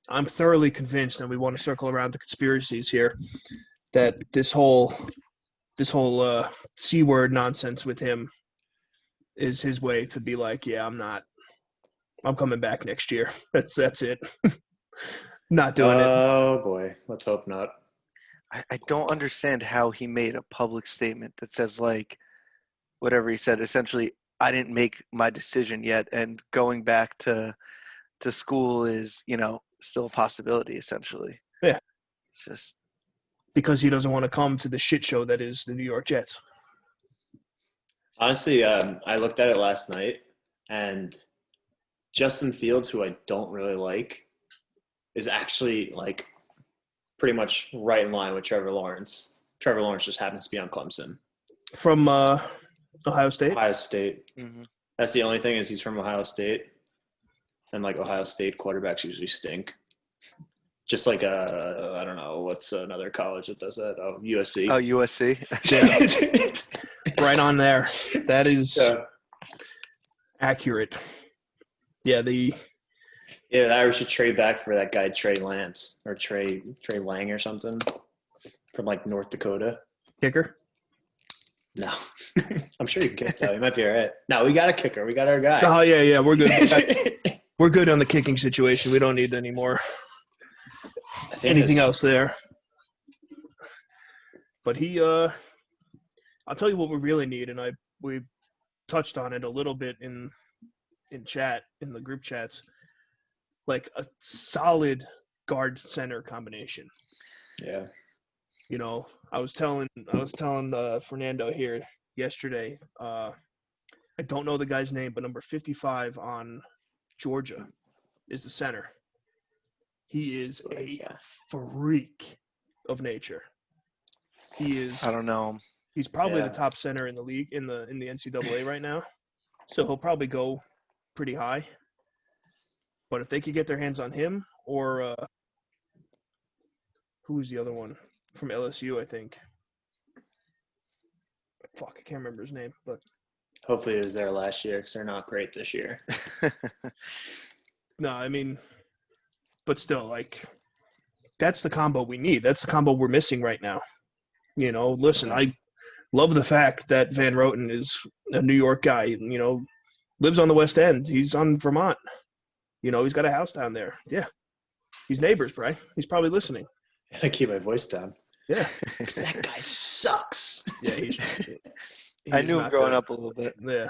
thoroughly convinced, and we want to circle around the conspiracies here, that this whole C word nonsense with him is his way to be like, yeah, I'm coming back next year. That's it. Not doing it. Oh boy, let's hope not. I don't understand how he made a public statement that says whatever he said. Essentially, I didn't make my decision yet, and going back to school is still a possibility. Essentially, yeah. It's just because he doesn't want to come to the shit show that is the New York Jets. Honestly, I looked at it last night, and Justin Fields, who I don't really like, is actually pretty much right in line with Trevor Lawrence. Trevor Lawrence just happens to be on Clemson. From Ohio State? Ohio State. Mm-hmm. That's the only thing is he's from Ohio State. And Ohio State quarterbacks usually stink. Just I don't know, what's another college that does that? Oh, USC. Oh, USC. Yeah. Right on there. That is accurate. Yeah, I should trade back for that guy Trey Lance or Trey Lang or something from North Dakota. Kicker? No. I'm sure you can kick though. He might be all right. No, we got a kicker. We got our guy. Oh yeah, we're good. We're good on the kicking situation. We don't need any more anything else there. But I'll tell you what we really need, and we touched on it a little bit in chat, in the group chats, a solid guard center combination. Yeah. I was telling Fernando here yesterday. I don't know the guy's name, but number 55 on Georgia is the center. He is a freak of nature. He is. I don't know. He's probably Yeah. the top center in the league in the NCAA right now, so he'll probably go pretty high. But if they could get their hands on him or who's the other one from LSU, I think. Fuck, I can't remember his name, but Hopefully, it was there last year because they're not great this year. no, I mean, but still, like, that's the combo we need. That's the combo we're missing right now. You know, listen, I love the fact that Van Roten is a New York guy, you know, lives on the West End. He's on Vermont. You know, he's got a house down there. Yeah. He's neighbors, Bry. He's probably listening. I keep my voice down. Yeah. Because that guy sucks. Yeah, he's I knew him not growing good. up a little bit. Yeah.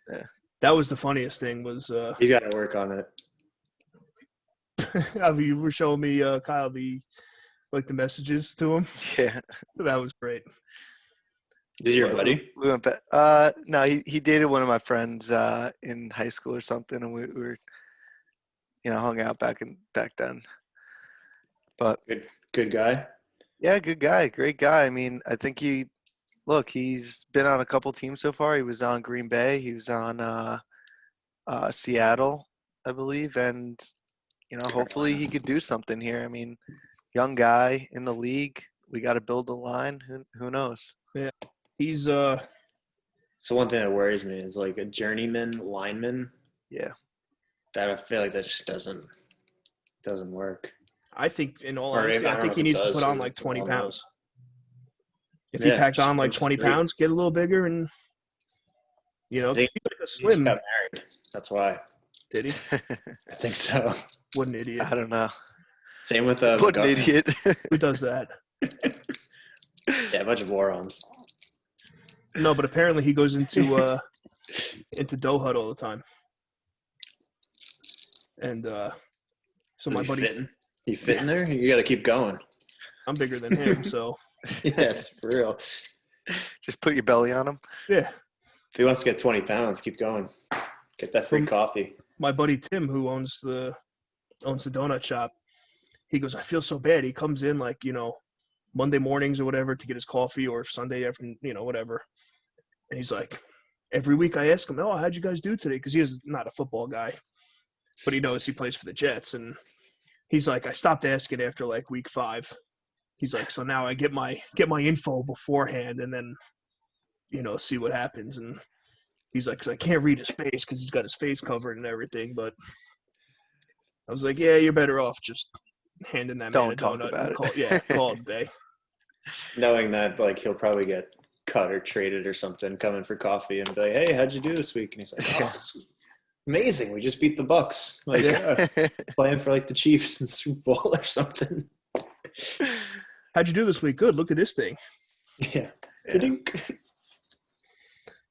Yeah. That was the funniest thing was He's got to work on it. I mean, you were showing me Kyle the messages to him. Yeah. That was great. Is he your buddy? We went back. No, he dated one of my friends in high school or something, and we were, hung out back then. But Good guy. yeah, good guy, great guy. I mean, I think he's been on a couple teams so far. He was on Green Bay. He was on Seattle, I believe, and hopefully he could do something here. I mean, young guy in the league. We got to build the line. Who knows? Yeah, he's So one thing that worries me is like a journeyman lineman. Yeah. That I feel like that just doesn't work. I think, in all Or honesty, I I don't think know he if it needs to does, put on or like 20 who pounds. knows. If he Yeah, packed on like just 20 straight. pounds, get a little bigger, and I think he's like a He just slim. got married. That's why. Did he? I think so. What an idiot. I don't know. Same with What an McGovern. idiot. Who does that? Yeah, a bunch of morons. No, but apparently he goes into dough hut all the time. And so my Is he buddy, fitting? You fit in there? You got to keep going. I'm bigger than him, so Yes, for real. Just put your belly on him. yeah. If he wants to get 20 pounds, keep going. Get that free coffee. My buddy Tim, who owns the donut shop, he goes, I feel so bad. He comes in like, Monday mornings or whatever to get his coffee, or Sunday afternoon, whatever. And he's like, every week I ask him, oh, how'd you guys do today? Because he is not a football guy, but he knows he plays for the Jets. And he's like, I stopped asking after like week 5. He's like, so now I get my info beforehand and then, see what happens. And he's like, because I can't read his face because he's got his face covered and everything. But I was like, yeah, you're better off just handing that man a Don't talk donut about and it. call it a day. Knowing that, like, he'll probably get cut or traded or something, coming for coffee and be like, hey, how'd you do this week? And he's like, oh, this was amazing. We just beat the Bucks. Like, playing for, like, the Chiefs in Super Bowl or something. How'd you do this week? Good. Look at this thing. Yeah.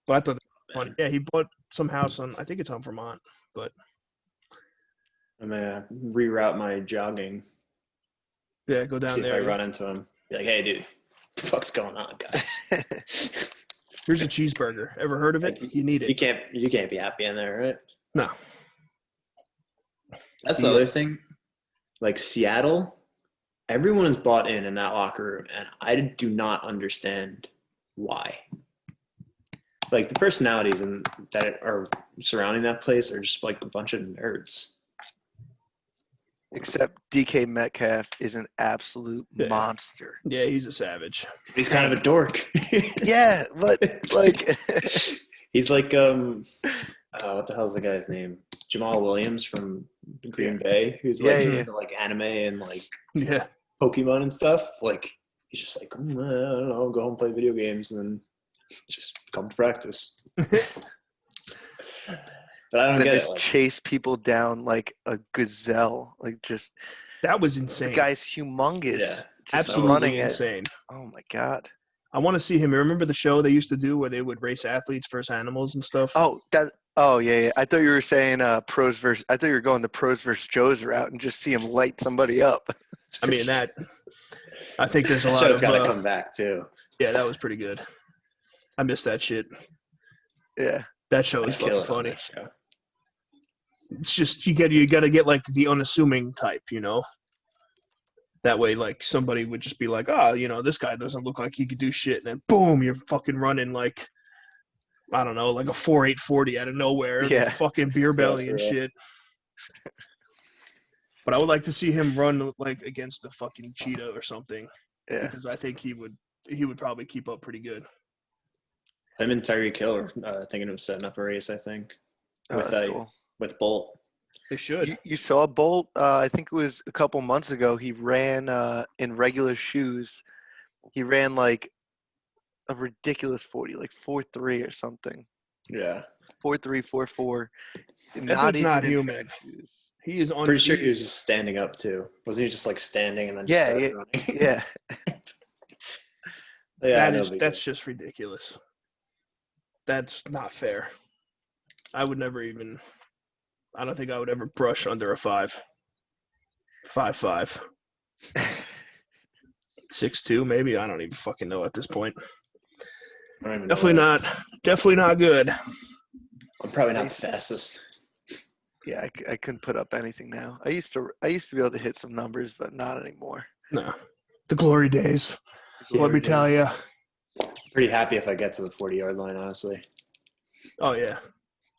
But I thought that was funny. Yeah, he bought some house I think it's on Vermont, but I'm going to reroute my jogging. yeah, go down See there. if I run into him. Be like, hey, dude, what the fuck's going on, guys? Here's a cheeseburger. Ever heard of it? You need it. You can't be happy in there, right? No. That's the Yeah. other thing. Like Seattle, everyone is bought in that locker room, and I do not understand why. Like, the personalities that are surrounding that place are just like a bunch of nerds. Except DK Metcalf is an absolute monster. Yeah, he's a savage. He's kind of a dork. Yeah, but like He's like what the hell's the guy's name? Jamal Williams from Green Bay, who's like into like anime and like Pokemon and stuff. Like, he's just like, I don't know, go home and play video games and then just come to practice. But I don't get just it. Like, chase people down like a gazelle. Like, just That was the insane. guy's humongous. Yeah. Just Absolutely running it. insane. Oh my god. I want to see him. Remember the show they used to do where they would race athletes versus animals and stuff? Oh yeah. I thought you were saying I thought you were going the pros versus Joes route and just see him light somebody up. I mean, I think there's a that lot show's of got to come back too. Yeah, that was pretty good. I missed that shit. Yeah. That show is I'd kill fucking it on funny. that show. It's just you got to get like the unassuming type, That way, like, somebody would just be like, oh, this guy doesn't look like he could do shit. And then, boom, you're fucking running like, I don't know, like a 4.840 out of nowhere. Yeah. Fucking beer belly for and real. shit. But I would like to see him run, like, against a fucking cheetah or something. Yeah. Because I think he would probably keep up pretty good. Him and Tyreek Hill are thinking of setting up a race, I think, Oh, with that's cool. with Bolt. They should. You saw Bolt, I think it was a couple months ago, he ran in regular shoes. He ran like a ridiculous 40, like 4.3 or something. Yeah. 4.3, 4.4. That dude's not in human. track shoes. He is on. Pretty sure he was just standing up too. Wasn't he just like standing and then just started running? Yeah. Yeah, That's just ridiculous. That's not fair. I don't think I would ever brush under a 5. 5'5". 6'2", maybe. I don't even fucking know at this point. Definitely not good. I'm probably not the fastest. Yeah, I couldn't put up anything now. I used to be able to hit some numbers, but not anymore. No. The glory days. Let me tell you. Pretty happy if I get to the 40-yard line, honestly. Oh, yeah.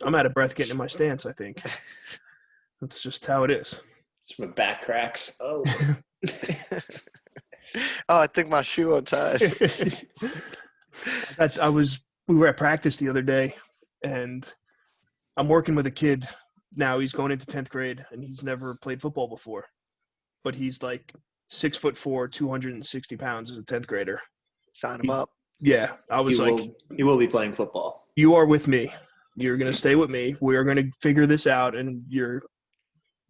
I'm out of breath getting in my stance, I think. That's just how it is. Just my back cracks. Oh. Oh, I think my shoe untied. We were at practice the other day, and I'm working with a kid now. He's going into 10th grade, and he's never played football before. But he's like 6'4", 260 pounds as a 10th grader. Sign him up. Yeah, I was he will be playing football. You are with me. You're going to stay with me. We are going to figure this out, and we're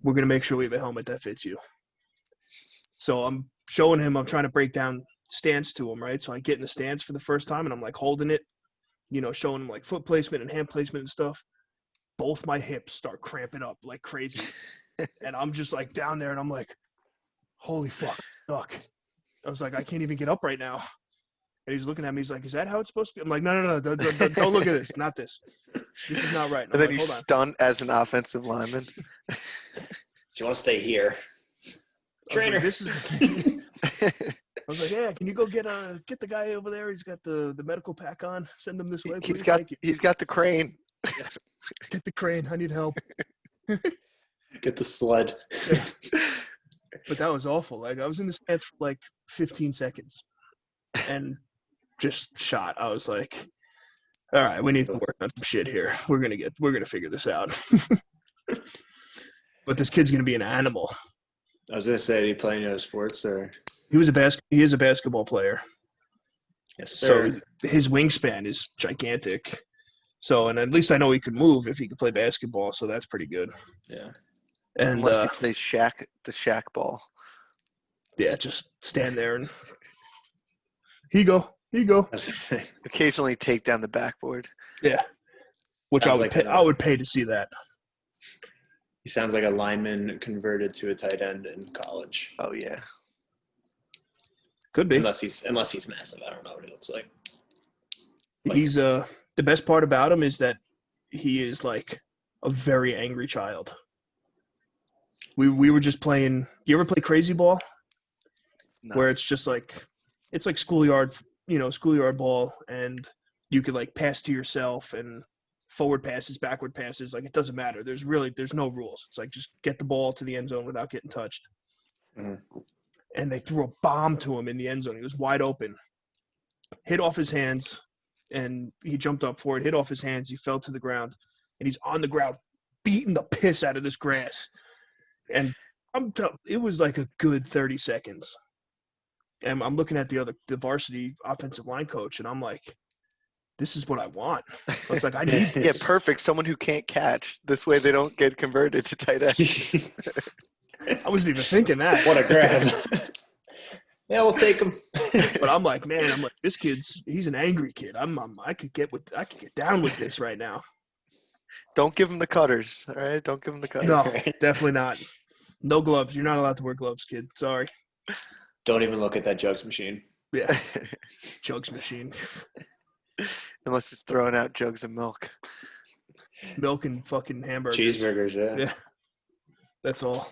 going to make sure we have a helmet that fits you. So I'm showing him, I'm trying to break down stance to him, right? So I get in the stance for the first time, and I'm like holding it, showing him like foot placement and hand placement and stuff. Both my hips start cramping up like crazy. And I'm just like down there, and I'm like, holy fuck. I was like, I can't even get up right now. And he's looking at me. He's like, is that how it's supposed to be? I'm like, no. Don't look at this. Not this. This is not right. And then he's stunned as an offensive lineman. Do you want to stay here? Trainer. I was like, yeah, can you go get the guy over there? He's got the medical pack on. Send him this way, please. He's got the crane. Yeah. Get the crane. I need help. Get the sled. Yeah. But that was awful. Like, I was in the stance for like 15 seconds and just shot. I was like, all right, we need to work on some shit here. We're gonna figure this out. But this kid's gonna be an animal. I was gonna say, did he play any other sports or? He is a basketball player. Yes, sir. So his wingspan is gigantic. So, and at least I know he could move if he could play basketball. So that's pretty good. Yeah. And unless he plays the Shaq ball. Yeah, just stand there and here you go. Occasionally take down the backboard. Yeah, which I would pay to see that. He sounds like a lineman converted to a tight end in college. Oh yeah, could be. Unless he's massive. I don't know what he looks like. He's the best part about him is that he is like a very angry child. We were just playing. You ever play crazy ball? No. Where it's just like schoolyard ball, and you could like pass to yourself and forward passes, backward passes. Like, it doesn't matter. There's no rules. It's like just get the ball to the end zone without getting touched. Mm-hmm. And they threw a bomb to him in the end zone. He was wide open, hit off his hands, and he jumped up for it. Hit off his hands. He fell to the ground, and he's on the ground beating the piss out of this grass. And it was like a good 30 seconds. And I'm looking at the varsity offensive line coach, and I'm like, this is what I want. I was like, I need this. Yeah, perfect. Someone who can't catch. This way they don't get converted to tight end. I wasn't even thinking that. What a grab. Yeah, we'll take him. But I'm like, this he's an angry kid. I could get down with this right now. Don't give him the cutters, all right? Don't give him the cutters. No, definitely not. No gloves. You're not allowed to wear gloves, kid. Sorry. Don't even look at that jugs machine. Yeah. Jugs machine. Unless it's throwing out jugs of milk. Milk and fucking hamburgers. Cheeseburgers, yeah. Yeah. That's all.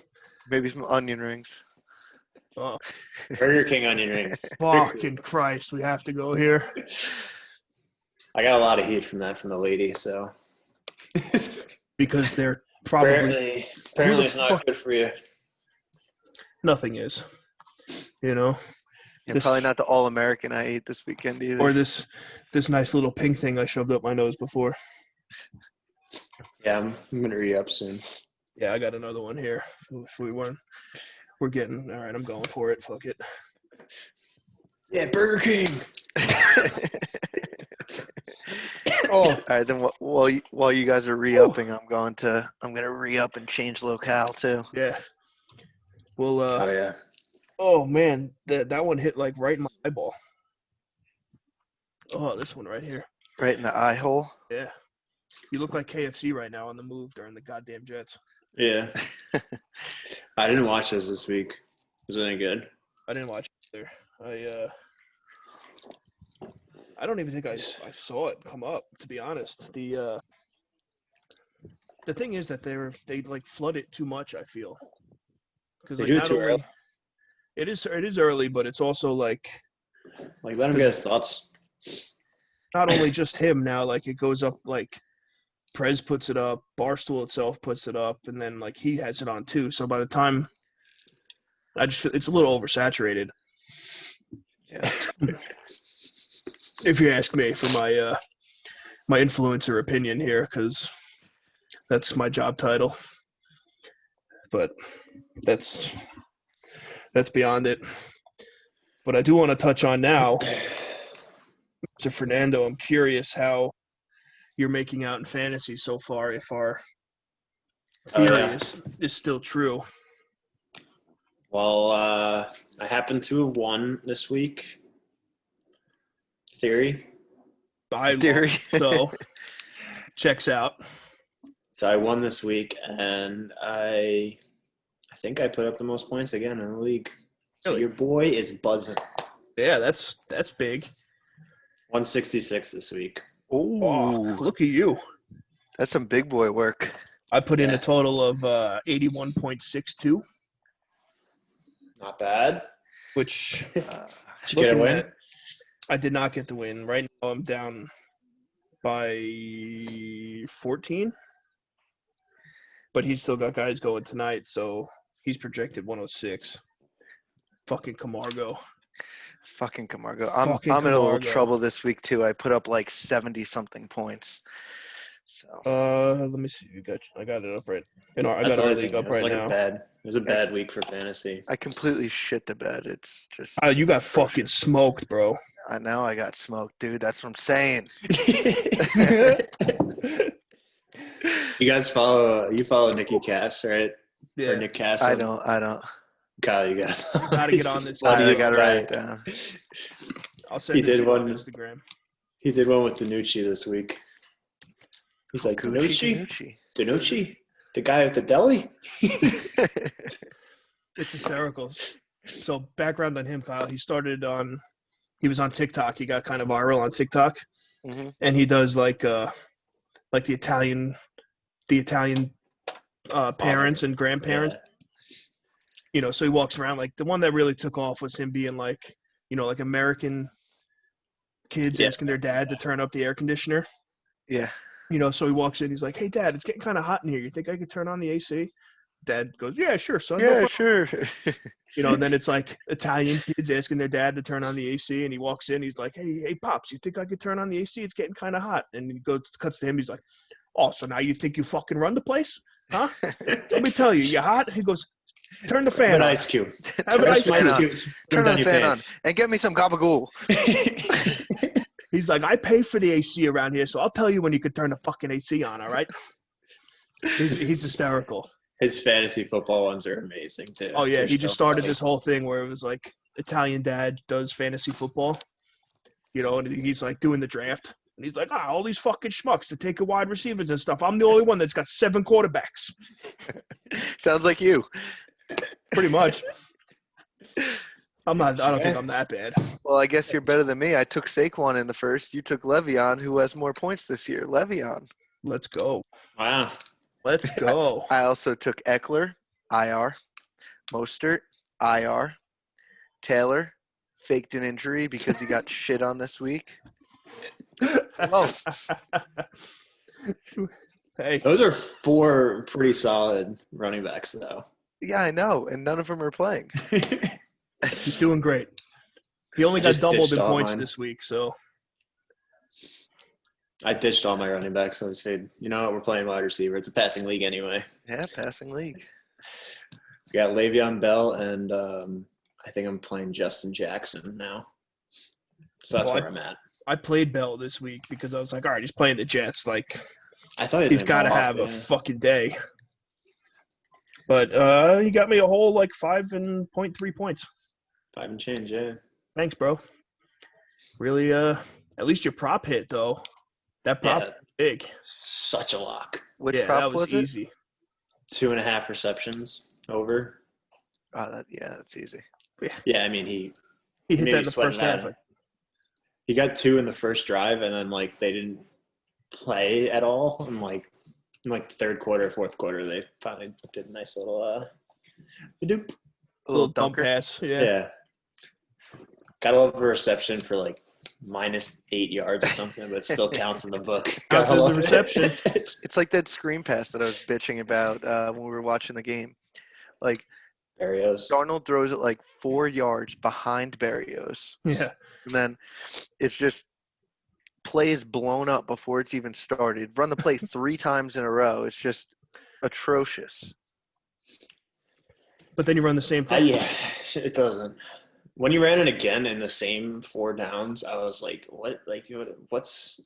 Maybe some onion rings. Oh, Burger King onion rings. fucking Christ, we have to go here. I got a lot of heat from that from the lady, so. Because they're probably Apparently it's not good for you. nothing is. You know? And probably not the All-American I ate this weekend either. Or this nice little pink thing I shoved up my nose before. Yeah, I'm gonna re-up soon. Yeah, I got another one here. If we're getting all right. I'm going for it. Fuck it. Yeah, Burger King. Oh, All right, then while you guys are re-upping, I'm gonna re-up and change locale too. yeah. Well, Oh yeah. oh man, that one hit like right in my eyeball. Oh, this one right here. Right in the eye hole. Yeah. You look like KFC right now on the move during the goddamn Jets. Yeah. I didn't watch this week. Was it any good? I didn't watch it either. I don't even think I saw it come up, to be honest. The thing is that they like flood it too much, I feel. Because like not only it is early, but it's also like let him get his thoughts. Not only just him now, like it goes up like Prez puts it up, Barstool itself puts it up, and then like he has it on too. So by the time it's a little oversaturated. Yeah. If you ask me for my my influencer opinion here, because that's my job title. But that's beyond it. But I do want to touch on now, Mr. Fernando, I'm curious how you're making out in fantasy so far, if our theory is still true. Well, I happen to have won this week. Theory. So checks out. So I won this week, and I think I put up the most points again in the league. So Really? your boy is buzzing. Yeah, that's big. 166 this week. Ooh, Oh, look at you. that's some big boy work. I put in a total of 81.62. Not bad. Which Did you get a win? I did not get the win. Right now I'm down by 14. But he's still got guys going tonight, so he's projected 106. Fucking Camargo. I'm in a little trouble this week too. I put up like 70-something points. So let me see. I got it up right. I got our league up right now. It was a bad week for fantasy. I completely shit the bed. It's just you got fucking smoked, bro. I know I got smoked, dude. That's what I'm saying. You guys follow Nicky Cass, right? Yeah. Or Nick Cass. I don't. Kyle, you gotta get on this. I gotta write it down. I'll send it to you on Instagram. He did one with Danucci this week. He's like, Danucci? The guy at the deli? It's hysterical. So background on him, Kyle. He was on TikTok. He got kind of viral on TikTok. Mm-hmm. And he does like the Italian parents and grandparents. Yeah. So he walks around. Like the one that really took off was him being like, like American kids asking their dad to turn up the air conditioner. Yeah. So he walks in. He's like, "Hey, Dad, it's getting kind of hot in here. You think I could turn on the AC?" Dad goes, "Yeah, sure, son. Yeah, sure." And then it's like Italian kids asking their dad to turn on the AC, and he walks in. He's like, "Hey, Pops, you think I could turn on the AC? It's getting kind of hot." And he cuts to him. He's like, "Oh, so now you think you fucking run the place? Huh? Let me tell you, you hot?" He goes, "Turn the fan on. Have an ice cube. Have an ice cube. Turn the fan on and get me some gabagool." He's like, "I pay for the AC around here, so I'll tell you when you could turn the fucking AC on, all right?" He's hysterical. His fantasy football ones are amazing, too. Oh, yeah. He just started this whole thing where it was like Italian dad does fantasy football, and he's like doing the draft. And he's like, all these fucking schmucks to take a wide receivers and stuff. I'm the only one that's got 7 quarterbacks. Sounds like you. Pretty much. I don't think I'm that bad. Well, I guess you're better than me. I took Saquon in the first. You took Le'Veon, who has more points this year. Le'Veon. Let's go. Wow. Let's go. I also took Eckler, IR. Mostert, IR. Taylor faked an injury because he got shit on this week. Oh, Hey, Those are 4 pretty solid running backs, though. yeah, I know, and none of them are playing. he's doing great. He only I got just doubled in ditched all points mine. this week, so I ditched all my running backs, so I said, you know what, we're playing wide receiver. It's a passing league anyway. Yeah, passing league. We got Le'Veon Bell, and I think I'm playing Justin Jackson now. So that's Well, where I'm at. I played Bell this week because I was like, all right, he's playing the Jets. Like, I thought he's got to have a fucking day. But he got me a whole, like, 5.3 points. 5 and change, yeah. Thanks, bro. Really, at least your prop hit, though. That prop Yeah. big. Such a lock. Which Yeah, prop that was it? easy. 2.5 receptions over. Oh, that's easy. Yeah, I mean, he he hit maybe that in the sweating first half. He got 2 in the first drive, and then like they didn't play at all. And like in like the third quarter, fourth quarter, they finally did a nice little doop. A little dump dunker. pass. Yeah. Yeah. Got a little reception for like -8 yards or something, but it still counts in the book. Counts Gotta as a love it. reception. It's like that screen pass that I was bitching about when we were watching the game. Like, Barrios. Darnold throws it like 4 yards behind Barrios. Yeah. And then it's just play is blown up before it's even started. Run the play 3 times in a row. It's just atrocious. But then you run the same thing. Yeah, it doesn't. When you ran it again in the same 4 downs, I was like, "What? Like, what's?"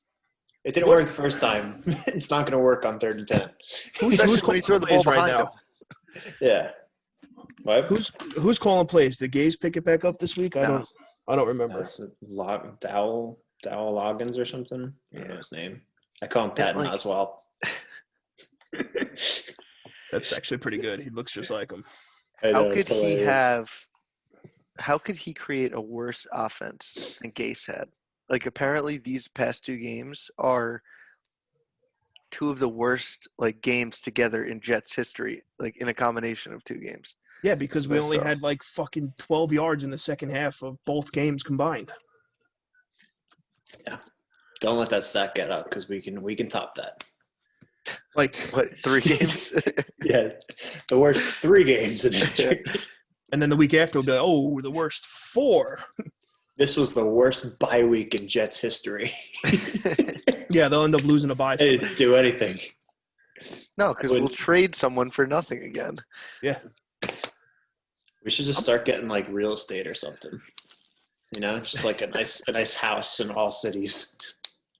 It didn't work the first time. It's not going to work on 3rd and 10. Who's Especially when calling you throw the plays ball right behind now? Yeah. What? Who's calling plays? Did Gaze pick it back up this week? I No. don't remember. Dowell Loggins or something. I don't know his name. I call him Patton like- Oswalt. That's actually pretty good. He looks just like him. How could he create a worse offense than Gase had? Like, apparently these past 2 games are 2 of the worst like games together in Jets history, like in a combination of 2 games. Yeah, because we only So- had like fucking 12 yards in the second half of both games combined. Don't let that stat get up because we can top that. Like, What, 3 games? Yeah, the worst 3 games in history. and then the week after we'll be like, oh, we're the worst 4. This was the worst bye week in Jets history. Yeah, they'll end up losing a bye. They didn't do anything. No, because we'll trade someone for nothing again. Yeah. We should just start getting like real estate or something. You know, just like a nice house in all cities.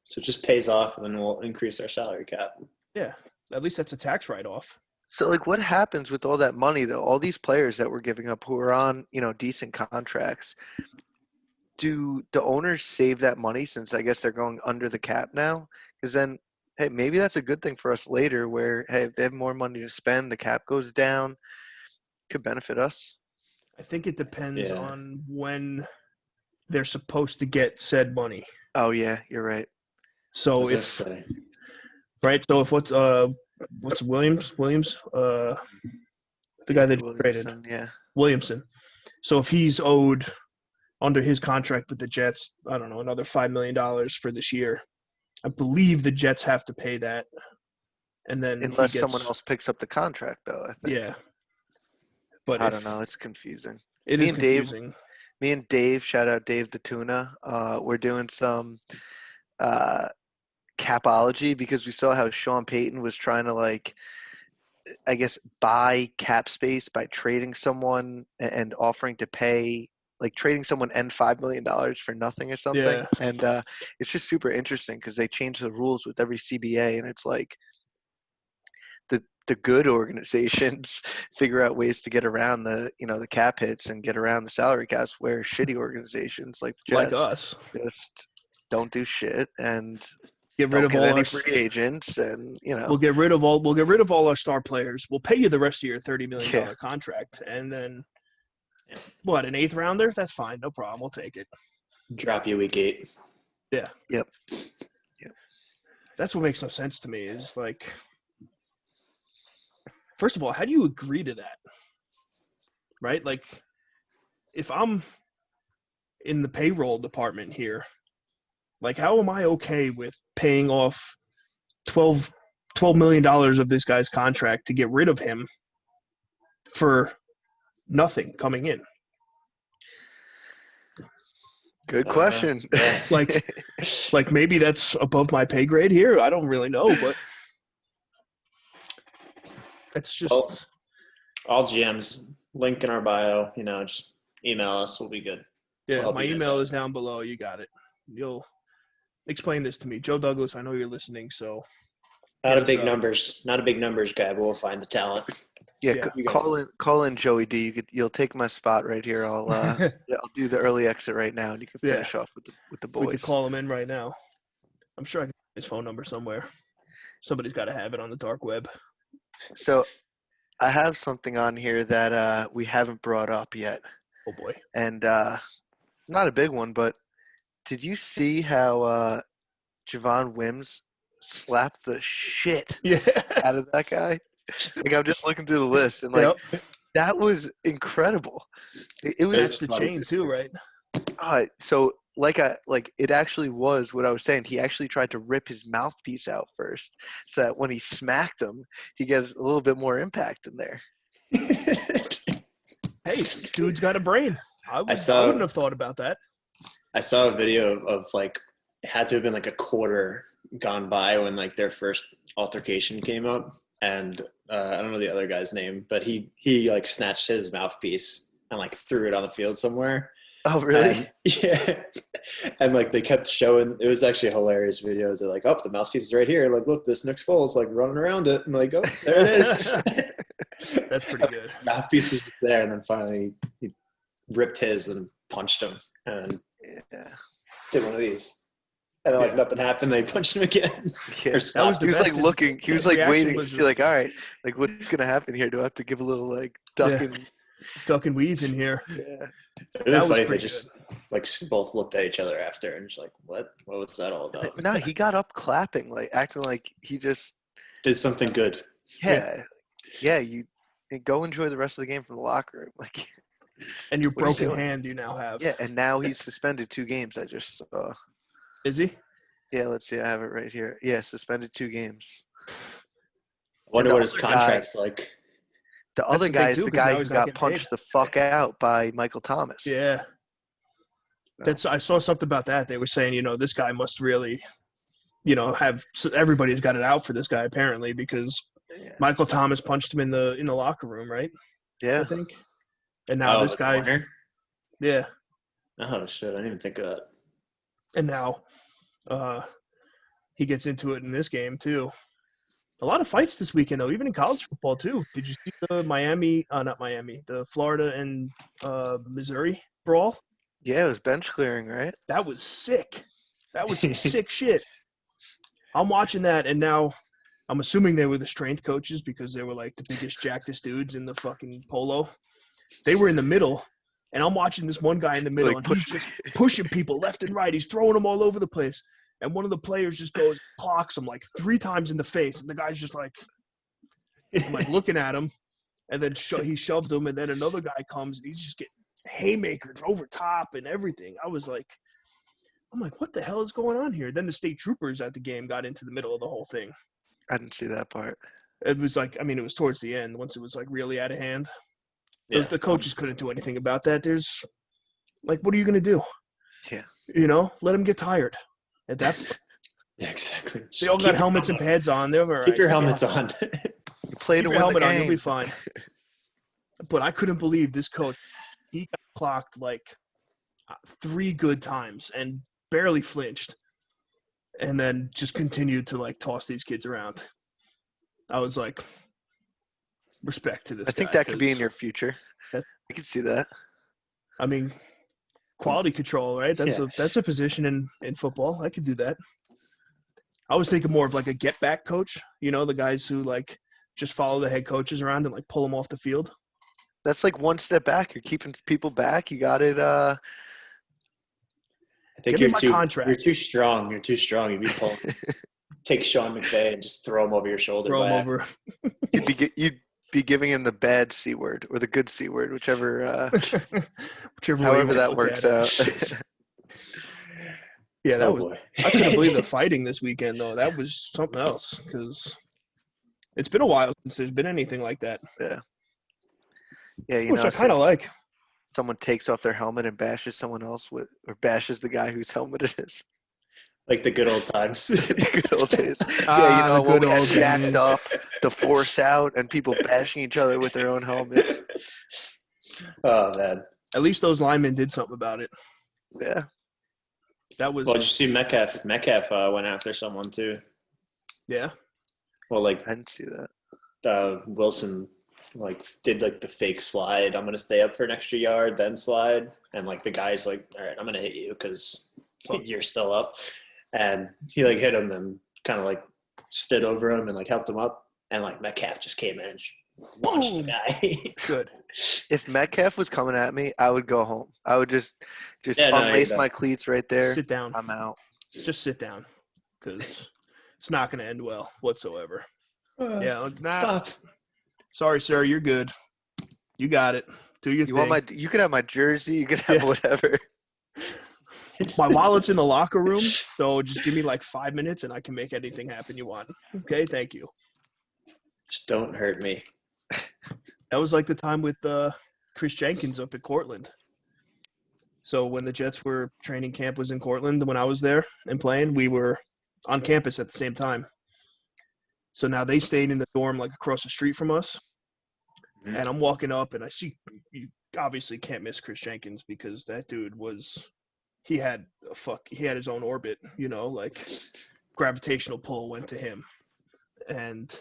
So it just pays off, and then we'll increase our salary cap. Yeah, at least that's a tax write-off. So, like, what happens with all that money, though? All these players that we're giving up who are on, decent contracts, do the owners save that money since I guess they're going under the cap now? Because then, hey, maybe that's a good thing for us later where, hey, if they have more money to spend, the cap goes down, could benefit us. I think it depends Yeah. on when they're supposed to get said money. Oh, yeah, you're right. So What if does that say? right, so if what's Williams, the guy that traded Williamson, yeah. Williamson. So if he's owed under his contract with the Jets, I don't know, another $5 million for this year, I believe the Jets have to pay that, and then Unless someone else picks up the contract, though, I think. Yeah, but I don't know. It's confusing. It Me is and Dave- confusing. Me and Dave, shout out Dave the Tuna, we're doing some capology because we saw how Sean Payton was trying to, like, I guess, buy cap space by trading someone and offering to pay, like trading someone and $5 million for nothing or something. Yeah. And it's just super interesting because they change the rules with every CBA, and it's like the good organizations figure out ways to get around the cap hits and get around the salary caps, where shitty organizations like the Like Jets us, just don't do shit and get rid don't of get all any our free agents, and We'll get rid of all our star players. We'll pay you the rest of your $30 million Yeah. contract, and then what, an 8th rounder? That's fine, no problem. We'll take it. Drop you week 8. Yeah. Yep. That's what makes no sense to me. Is like, first of all, how do you agree to that? Right? Like, if I'm in the payroll department here. Like, how am I okay with paying off $12 million of this guy's contract to get rid of him for nothing coming in? Good question. Like maybe that's above my pay grade here. I don't really know, but it's just all GMs, link in our bio. Just email us. We'll be good. Yeah, my email is down below. You got it. You'll explain this to me, Joe Douglas. I know you're listening, so not a big numbers guy, but we'll find the talent. Yeah, call in Joey D. You'll take my spot right here. I'll do the early exit right now, and you can finish off with the boys. We could call him in right now. I'm sure I can get his phone number somewhere. Somebody's got to have it on the dark web. So, I have something on here that we haven't brought up yet. Oh boy! And not a big one, but did you see how Javon Wims slapped the shit out of that guy? Like, I'm just looking through the list, and that was incredible. It was that's the chain too, right? So it actually was what I was saying. He actually tried to rip his mouthpiece out first, so that when he smacked him, he gets a little bit more impact in there. Hey, dude's got a brain. I wouldn't have thought about that. I saw a video of it had to have been like a quarter gone by when their first altercation came up. And I don't know the other guy's name, but he snatched his mouthpiece and threw it on the field somewhere. Oh, really? Yeah. And they kept showing. It was actually a hilarious video. They're like, "Oh, the mouthpiece is right here. Look, this Nick Foles running around it." And oh, there it is. That's pretty good. Mouthpiece was there, and then finally he ripped his and punched him and did one of these. And then nothing happened. They punched him again. Yeah. He was looking. He was waiting to see all right, what's gonna happen here? Do I have to give a little duck and weave in here? Yeah. That was funny. They just both looked at each other after and just what was that all about? No, he got up clapping, acting like he just did something good. Yeah. You go enjoy the rest of the game from the locker room. And your broken hand you now have. Yeah, and now he's suspended 2 games. I just saw. Is he? Yeah, let's see. I have it right here. Yeah, suspended 2 games. I wonder what his contract's like. The other guy is the guy who got punched the fuck out by Michael Thomas. Yeah. I saw something about that. They were saying, this guy must really, everybody's got it out for this guy apparently because Michael Thomas punched him in the locker room, right? Yeah. I think. And now this guy. Corner? Yeah. Oh shit! I didn't even think of that. And now he gets into it in this game, too. A lot of fights this weekend, though, even in college football, too. Did you see the Florida and Missouri brawl? Yeah, it was bench clearing, right? That was sick. That was some sick shit. I'm watching that, and now I'm assuming they were the strength coaches because they were the biggest, jackedest dudes in the fucking polo. They were in the middle. And I'm watching this one guy in the middle, and he's just pushing people left and right. He's throwing them all over the place. And one of the players just goes, clocks him 3 times in the face. And the guy's just looking at him. And then he shoved him. And then another guy comes, and he's just getting haymakers over top and everything. I'm like, what the hell is going on here? Then the state troopers at the game got into the middle of the whole thing. I didn't see that part. It was it was towards the end once it was really out of hand. Yeah. The coaches couldn't do anything about that. There's what are you going to do? Yeah. Let them get tired at that point. Yeah, exactly. They all got helmets and pads on. They're all right. Keep your helmets on. You play to win the game. You'll be fine. But I couldn't believe this coach. He got clocked 3 good times and barely flinched. And then just continued to toss these kids around. I was like, respect to this guy. I think that could be in your future. I can see that. I mean, quality control, right? That's a position in football. I could do that. I was thinking more of a get back coach, the guys who just follow the head coaches around and pull them off the field. That's one step back. You're keeping people back. You got it. I think you're too strong. You're too strong. You'd be pulling. Take Sean McVay and just throw him over your shoulder. Throw him over. be giving him the bad C word or the good C word, whichever Whichever way you however wanna that look works at it. out. Yeah, that Oh was. boy. I couldn't believe the fighting this weekend though. That was something else because it's been a while since there's been anything like that. Yeah. Yeah, Which I kind of since like. someone takes off their helmet and bashes someone else with, or bashes the guy whose helmet it is. Like the good old times. The good old days. The when good we had old jacked days. up, the force out, and people bashing each other with their own helmets. Oh man. At least those linemen did something about it. Yeah. That was. Well, did you see Metcalf? Metcalf went after someone too. Yeah. Well, like I didn't see that. Wilson, like did like the fake slide. I'm gonna stay up for an extra yard, then slide, and like the guy's like, "All right, I'm gonna hit you because you're still up," and he like hit him and kind of like stood over him and like helped him up, and like Metcalf just came in and launched the Boom. guy. Good. If Metcalf was coming at me, I would go home. I would just Yeah, no, unlace you're my cleats right there. Sit down. I'm out. Just sit down because it's not going to end well whatsoever. Yeah. Stop. Sorry, sir. You're good. You got it. Do your thing. You could have my jersey. You could have whatever. My wallet's in the locker room, so just give me like 5 minutes and I can make anything happen you want. Okay, thank you. Just don't hurt me. That was like the time with Chris Jenkins up at Cortland. So when the Jets were training camp was in Cortland, when I was there and playing, we were on campus at the same time. So now they stayed in the dorm like across the street from us. Mm-hmm. And I'm walking up and I see you obviously can't miss Chris Jenkins because that dude he had his own orbit, like gravitational pull went to him. And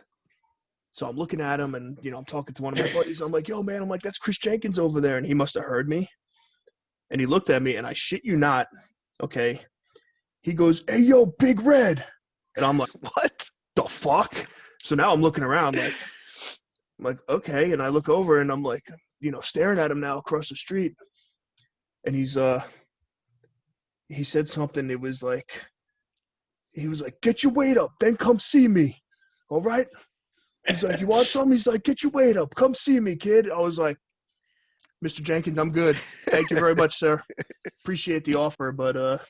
so I'm looking at him and, I'm talking to one of my buddies. I'm like, yo, man, I'm like, that's Chris Jenkins over there. And he must have heard me. And he looked at me and I shit you not. Okay. He goes, hey, yo, Big Red. And I'm like, what the fuck? So now I'm looking around like, okay. And I look over and I'm like, staring at him now across the street. And he said something. It was like, he was like, get your weight up, then come see me. All right. He's like, you want something? He's like, get your weight up. Come see me, kid. I was like, Mr. Jenkins, I'm good. Thank you very much, sir. Appreciate the offer, but want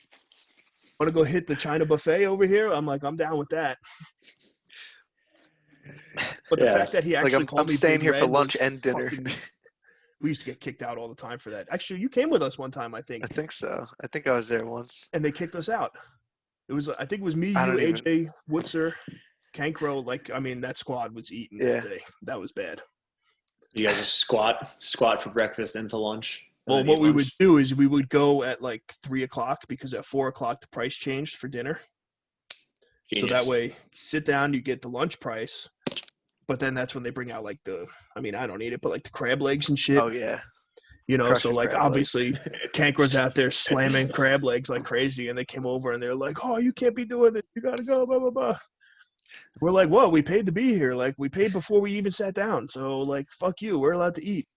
to go hit the China buffet over here? I'm like, I'm down with that. But the fact that he actually called me staying Big here Red for lunch and dinner. We used to get kicked out all the time for that. Actually, you came with us one time, I think. I think so. I think I was there once. And they kicked us out. I think it was me, you, AJ, Woodser, Cankro. That squad was eating that day. That was bad. You guys just squat for breakfast into lunch. Well, what we would do is we would go at like 3:00 because at 4:00 the price changed for dinner. Genius. So that way, you sit down, you get the lunch price, but then that's when they bring out like I don't eat it, but like the crab legs and shit. Oh yeah. So like obviously Cankro's out there slamming crab legs like crazy, and they came over and they're like, "Oh, you can't be doing this. You gotta go." Blah blah blah. We're like, "Well, we paid to be here. Like we paid before we even sat down. So like, fuck you. We're allowed to eat."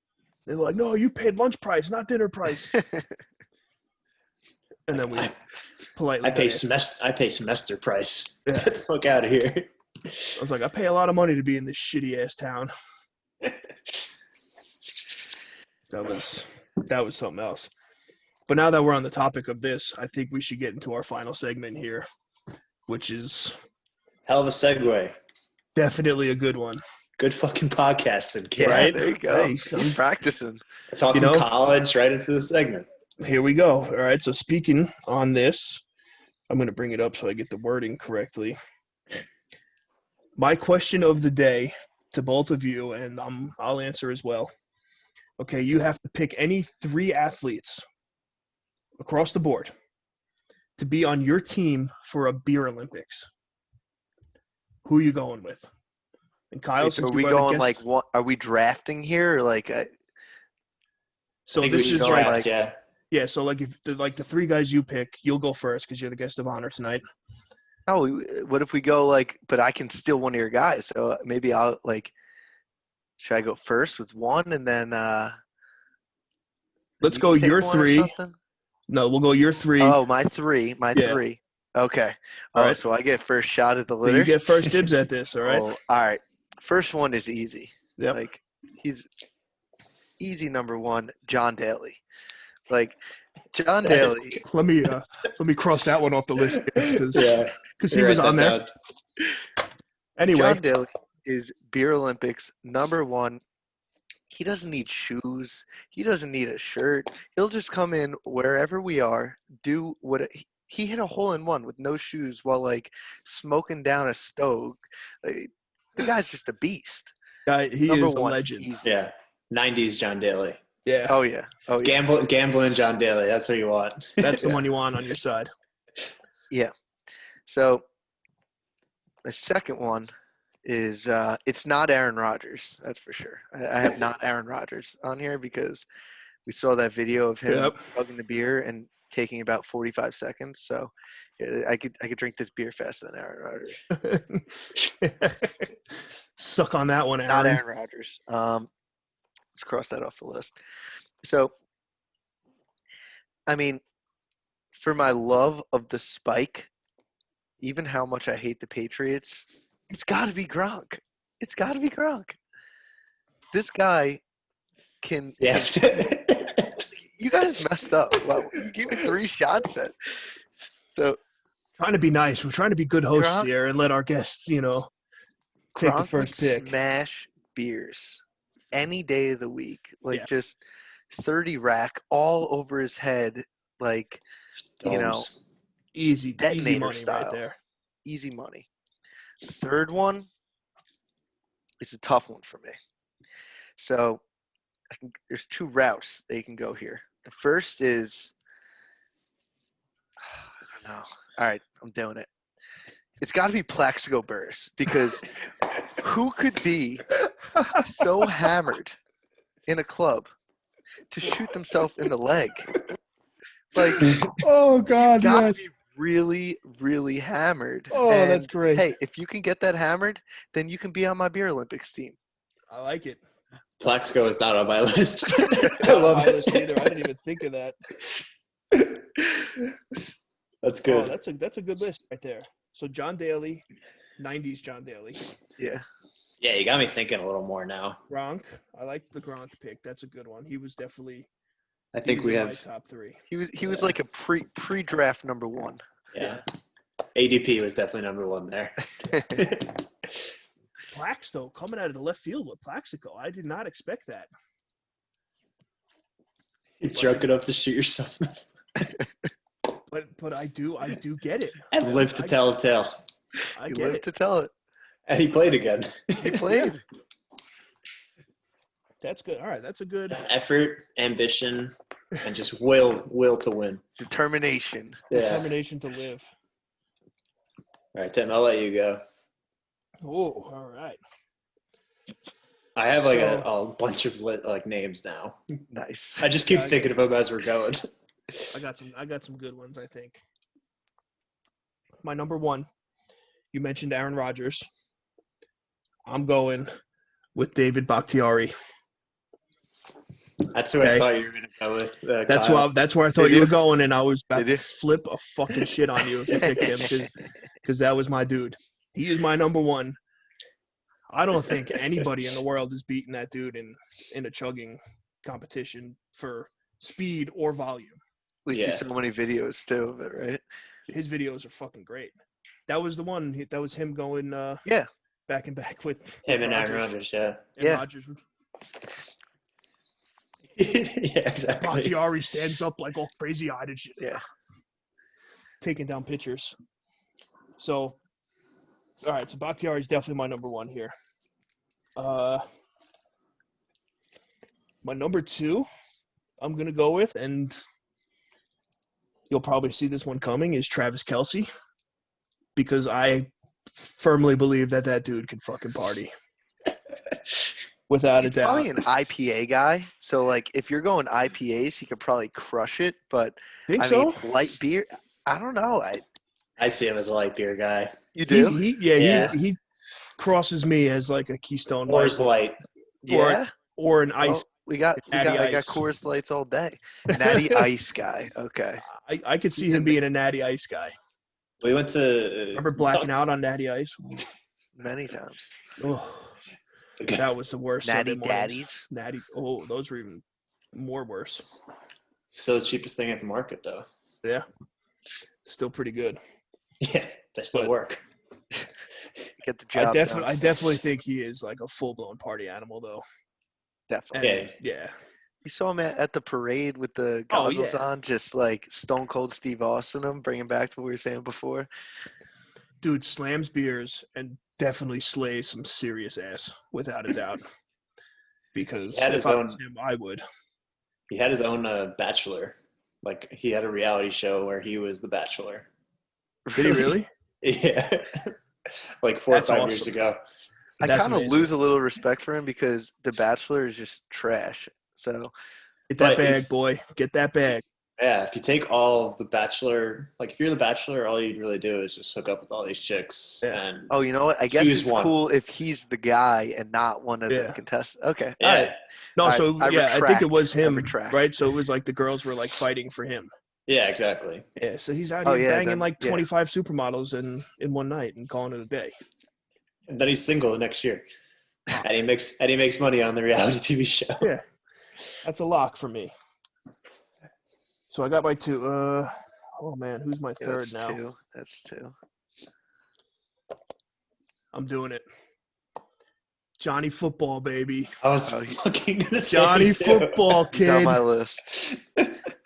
They're like, "No, you paid lunch price, not dinner price." And then we politely. I pay semester price. Yeah. Get the fuck out of here. I was like, I pay a lot of money to be in this shitty ass town. That was something else. But now that we're on the topic of this, I think we should get into our final segment here, which is hell of a segue. Definitely a good one. Good fucking podcasting, kid. Yeah, right? There you go. Hey, He's practicing. Talking college right into the segment. Here we go. All right. So speaking on this, I'm going to bring it up so I get the wording correctly. My question of the day to both of you, and I'll answer as well. Okay, you have to pick any 3 athletes across the board to be on your team for a beer Olympics. Who are you going with? And Kyle, so are we going like what? Are we drafting here or like? So this is draft, like yeah. So like if the 3 guys you pick, you'll go first because you're the guest of honor tonight. Oh, what if we go like? But I can steal one of your guys, so maybe I'll like. Should I go first with one and then? Let's go your 3. No, we'll go your 3. Oh, my 3. My 3. Okay. All right. So I get first shot at the litter. You get first dibs at this. All right. All right. First one is easy. Yep. Like, he's easy number one, John Daly. Like, John That is- Daly. Let me cross that one off the list because Yeah. he was Write on that there. down. Anyway, John Daly is Beer Olympics number one. He doesn't need shoes. He doesn't need a shirt. He'll just come in wherever we are, do what he hit a hole in one with no shoes while like smoking down a stove. Like, the guy's just a beast. he Number is a one, legend. easy. Yeah. 90s John Daly. Yeah, Oh yeah. Oh yeah. Gambling John Daly. That's what you want. that's the one you want on your side. Yeah. So the second one is it's not Aaron Rodgers, that's for sure. I have not Aaron Rodgers on here because we saw that video of him Yep. chugging the beer and taking about 45 seconds. So yeah, I could drink this beer faster than Aaron Rodgers. Suck on that one, Aaron. Not Aaron Rodgers. Let's cross that off the list. So, I mean, for my love of the spike, even how much I hate the Patriots, it's got to be Gronk. It's got to be Gronk. This guy can. Yeah. You guys messed up. Well, you gave me 3 shots at. So Trying to be nice. We're trying to be good hosts Gronk- here and let our guests, take the Gronk first would pick. smash beers any day of the week. Like Yeah. just 30 rack all over his head. Like, you know, Easy detonator money style. right there. easy money. The third one is a tough one for me. So there's 2 routes that you can go here. The first is, I don't know. All right, I'm doing it. It's got to be Plaxico Burress because who could be so hammered in a club to shoot themselves in the leg? Like, Oh God, gotta yes. be really, really hammered. Oh, that's And, great. Hey, if you can get that hammered, then you can be on my Beer Olympics team. I like it. Plaxico is not on my list. I Not on love my it. list either. I didn't even think of that. That's Oh, good. that's a good list right there. So John Daly, 90s John Daly. Yeah. Yeah, you got me thinking a little more now. Gronk. I like the Gronk pick. That's a good one. He was definitely I think he was we in my have. top 3. He was like a pre-draft number 1. Yeah. ADP was definitely number 1 there. Plaxico coming out of the left field with Plaxico. I did not expect that. You're drunk enough to shoot yourself in the But I do get it. and live to tell a tale. I You get live it. to tell it. And he played again. He played. That's good. All right, that's a good That's effort, ambition, and just will to win. Determination. Yeah. determination to live. All right, Tim, I'll let you go. Oh, all right. I have like So- a bunch of names now. Nice. I just keep Yeah, I thinking of them as we're going. I got some good ones, I think. My number 1, you mentioned Aaron Rodgers. I'm going with David Bakhtiari. That's who Okay. I thought you were going to go with. That's where I thought Did you were you? going, and I was about Did to you? flip a fucking shit on you if you picked him because that was my dude. He is my number 1. I don't think anybody in the world is beating that dude in a chugging competition for speed or volume. We Yeah. see so many videos too of it, right? His videos are fucking great. That was the one. That was him going Yeah. back and back with him and Aaron Rodgers. Rodgers, yeah. And Yeah. Rodgers, Yeah, exactly. Bakhtiari stands up like all crazy eyed and shit, Yeah. taking down pitchers. So, all right. So Bakhtiari is definitely my number 1 here. My number 2, I'm gonna go with, and you'll probably see this one coming, is Travis Kelce, because I firmly believe that dude can fucking party, without a He's doubt. probably an IPA guy. So like if you're going IPAs, he could probably crush it. But Think I so? mean light beer, I don't know. I see him as a light beer guy. You do? Yeah. He crosses me as like a Keystone Coors Light Light. Yeah. or an ice. Well, I Natty got Ice. Coors Lights all day. Natty Ice guy. Okay. I could see him being a Natty Ice guy. We went to Remember blacking out on Natty Ice? Many times. Oh, That was the worst. Natty Sunday mornings. Daddies. Natty. Oh, those were even more worse. Still the cheapest thing at the market, though. Yeah. Still pretty good. Yeah, they still But- work. Get the job done. I definitely think he is like a full-blown party animal, though. Definitely. And, Yeah. yeah. You saw him at the parade with the Oh, goggles yeah. on, just like Stone Cold Steve Austin him, bringing back to what we were saying before. Dude slams beers and definitely slays some serious ass, without a doubt. Because He had if his I own- was him, I would. He had his own Bachelor. Like, he had a reality show where he was the Bachelor. Did he really? Yeah. Like 4 That's or 5 years awesome. ago. I That's kind of amazing. lose a little respect for him because The Bachelor is just trash. So Get that But bag, if- boy. Get that bag. Yeah, if you take all the Bachelor, like if you're the Bachelor, all you'd really do is just hook up with all these chicks. Yeah. And oh, you know what? I guess Choose it's one. cool if he's the guy and not one of Yeah. the contestants. Okay. yeah, All right. No, I so yeah, I think it was retract. I him, retract. right? So it was like the girls were like fighting for him. yeah, exactly. Yeah, so he's out Oh, here yeah, banging then- like yeah. 25 supermodels in one night and calling it a day. And then he's single the next year, and he makes money on the reality TV show. Yeah, that's a lock for me. So I got my two. Oh man, who's my Yeah, third that's now? two. That's two. I'm doing it. Johnny Football, baby. I was Oh, he- fucking gonna say Johnny him too. Football, He's on kid. my list.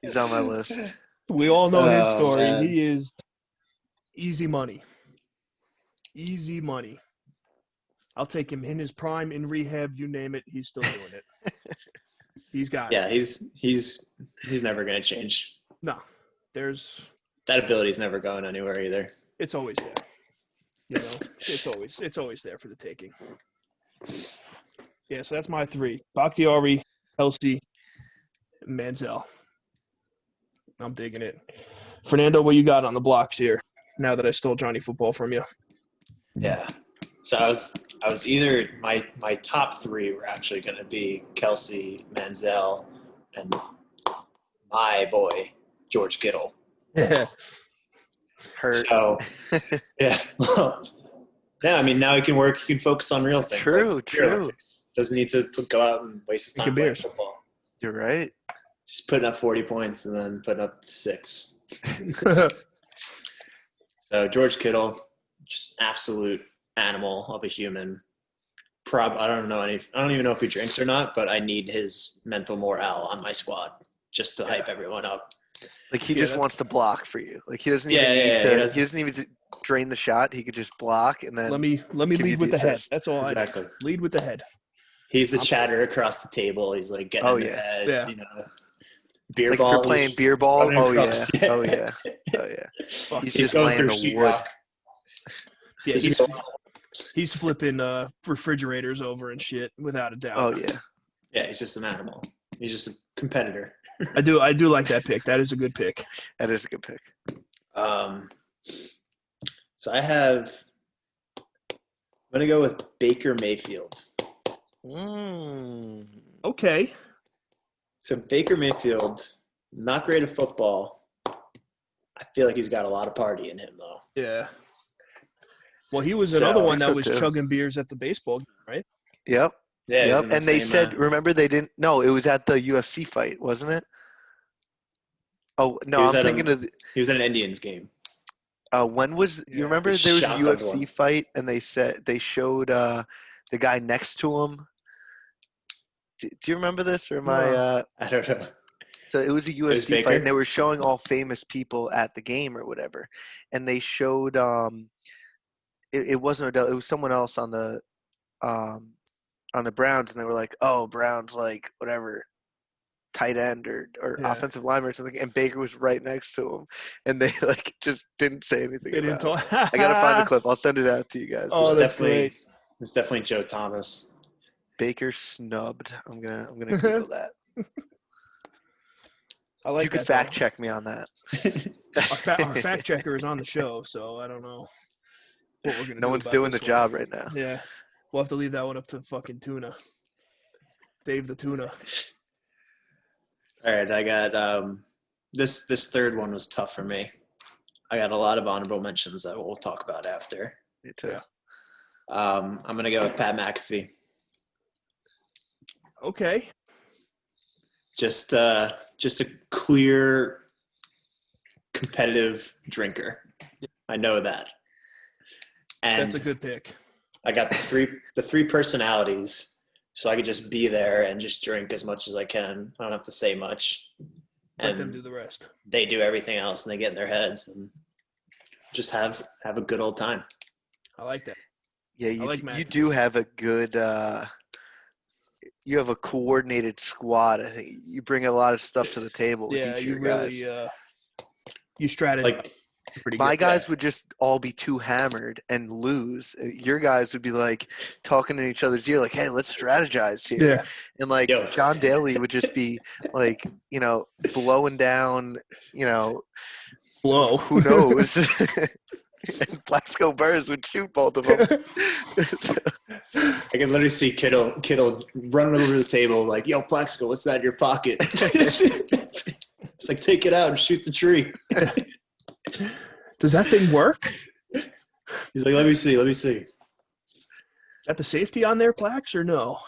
He's on my list. We all know his Oh, story. man. He is easy money. Easy money. I'll take him in his prime, in rehab, you name it. He's still doing it. He's got it. Yeah, he's never gonna change. No, there's. That ability's never going anywhere either. It's always there. You know, it's always there for the taking. Yeah, so that's my three: Bakhtiari, Kelsey, Manziel. I'm digging it. Fernando, what you got on the blocks here? Now that I stole Johnny Football from you. Yeah. So I was either my top three were actually going to be Kelsey, Manziel, and my boy George Kittle. Yeah. Hurt. So yeah, well, yeah. I mean, now he can work. He can focus on real things. True, like beer true. Olympics. Doesn't need to go out and waste his time Drinking playing beers. football. You're right. Just putting up 40 points and then putting up 6. So George Kittle, just absolute animal of a human. I don't even know if he drinks or not, but I need his mental morale on my squad just to hype everyone up. Like he Yeah, just that's- wants to block for you. Like he doesn't Yeah, even yeah, need yeah, to. he He doesn't- doesn't even to drain the shot. He could just block and then. let me Give you lead with the the head. assist. That's all I Exactly. do. Lead with the head. He's the chatter across the table. He's like getting Oh, in their yeah. head, Yeah. you know. Beer Like ball. if you're playing beer ball. running Oh yeah. across. Oh yeah. Oh yeah. Fuck. He's He's just going laying through the wood. sheetrock. Yeah, He's he's flipping refrigerators over and shit, without a doubt. Oh yeah. Yeah, he's just an animal. He's just a competitor. I do like that pick. That is a good pick. That is a good pick. So I'm gonna go with Baker Mayfield. Mm. Okay. So Baker Mayfield, not great at football. I feel like he's got a lot of party in him, though. Yeah. Well, he was So- another I one think that so, was too. chugging beers at the baseball game, right? Yep. Yeah, he's Yep. in the And they same, said, remember they didn't. No, it was at the UFC fight, wasn't it? Oh no, He was I'm at a- thinking of. he was at an Indians game. When was Yeah, you remember he there was a shotgunned UFC one. fight and they showed the guy next to him. Do you remember this or am I? No. I don't know. So it was a was UFC fight Baker? and they were showing all famous people at the game or whatever, and they showed it wasn't Odell, it was someone else on the Browns, and they were like, oh, Browns like whatever tight end or Yeah. offensive lineman or something, and Baker was right next to him, and they like just didn't say anything. They didn't about it. talk. I gotta find the clip. I'll send it out to you guys. Oh, It was that's definitely great. it was definitely Joe Thomas. Baker snubbed. I'm gonna Google that. I like You could that, fact though. check me on that. Our fact checker is on the show, so I don't know what we're gonna do. No one's about doing the this one. job right now. Yeah, we'll have to leave that one up to fucking Tuna, Dave the Tuna. All right, I got this third one was tough for me. I got a lot of honorable mentions that we'll talk about after. Me too. Yeah. I'm gonna go with Pat McAfee. Okay. Just a clear, competitive drinker. I know that. And That's a good pick. I got the three personalities, so I could just be there and just drink as much as I can. I don't have to say much. Let them do the rest. They do everything else, and they get in their heads and just have a good old time. I like that. Yeah, you do have a good you have a coordinated squad. I think you bring a lot of stuff to the table with each of your guys. You strategize Like pretty My good. guys would just all be too hammered and lose. Your guys would be like talking in each other's ear, like, "Hey, let's strategize here." Yeah. And like Yo. John Daly would just be like, blowing down, Blow. who knows? And Plaxico Burrs would shoot both of them. I can literally see Kittle running over the table like, "Yo, Plaxico, what's that in your pocket?" It's like, take it out and shoot the tree. Does that thing work? He's like, let me see. Got the safety on there, Plax, or no?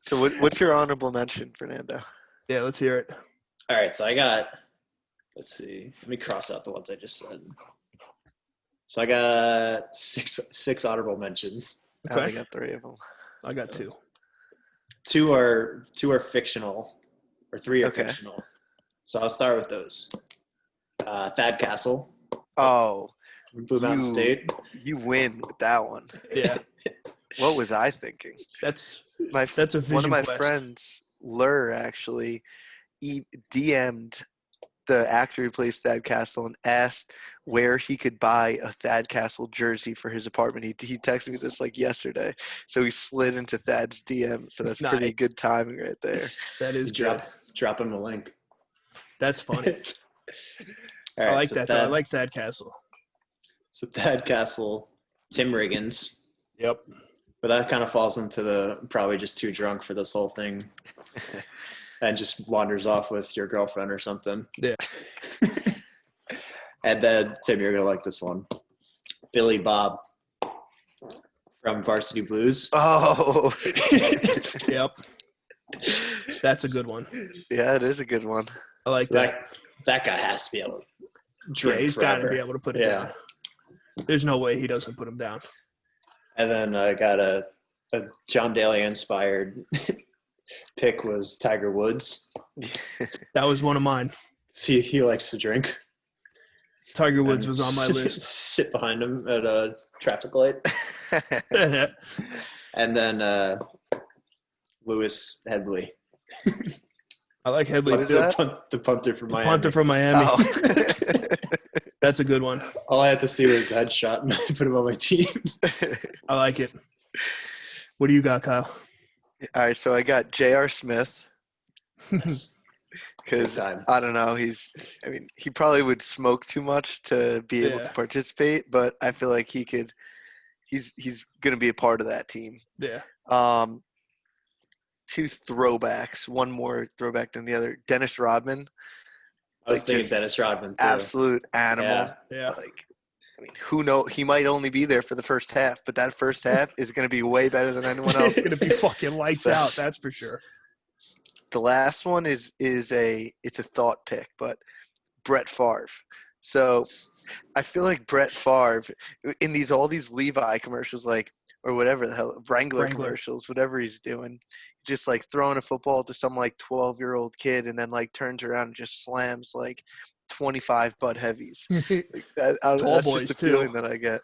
So what's your honorable mention, Fernando? Yeah, let's hear it. All right, so I got, let's see. Let me cross out the ones I just said. So I got six honorable mentions. Okay. I got 3 of them. I got 2. Two are fictional, or 3 are Okay. fictional. So I'll start with those. Thad Castle, Oh, Blue Mountain State. you win with that one. Yeah, What was I thinking? that's My a one vision of my quest. friends, Lur, actually DM'd the actor who plays Thad Castle and asked where he could buy a Thad Castle jersey for his apartment. He texted me this like yesterday, so he slid into Thad's DM. So that's pretty Nice. good timing right there. That is good. Drop him a link. That's funny. All right, I like so that. Though. I like Thad Castle. So Thad Castle, Tim Riggins. Yep. But that kind of falls into the probably just too drunk for this whole thing and just wanders off with your girlfriend or something. Yeah. And then, Tim, you're going to like this one. Billy Bob from Varsity Blues. Oh, Yep. That's a good one. yeah, it is a good one. I like So that. that guy has to be able to drink Yeah, he's got to forever. be able to put it down. There's no way he doesn't put him down. And then I got a John Daly inspired pick was Tiger Woods. That was one of mine. See, he likes to drink. Tiger Woods And was on my list. Sit behind him at a traffic light. And then Lewis Headley. I like Headley. What is that? The punter from Miami. Punter from Miami. Oh. That's a good one. All I had to see was the headshot, and I put him on my team. I like it. What do you got, Kyle? All right, so I got J.R. Smith Yes. because Good time. I don't know. He probably would smoke too much to be able Yeah. to participate, but I feel like he could. He's going to be a part of that team. Yeah. 2 throwbacks, one more throwback than the other. Dennis Rodman, I was like, thinking just Dennis Rodman, too. absolute animal. Yeah. Yeah. Like, who knows? He might only be there for the first half, but that first half is going to be way better than anyone else. It's going to be fucking lights So- out. That's for sure. The last one is a thought pick, but Brett Favre. So I feel like Brett Favre in all these Levi commercials, like, or whatever the hell, Wrangler commercials, whatever he's doing, just like throwing a football to some like 12-year-old kid and then like turns around and just slams like 25 Bud Heavies. Like that's boys, just the too. feeling that I get.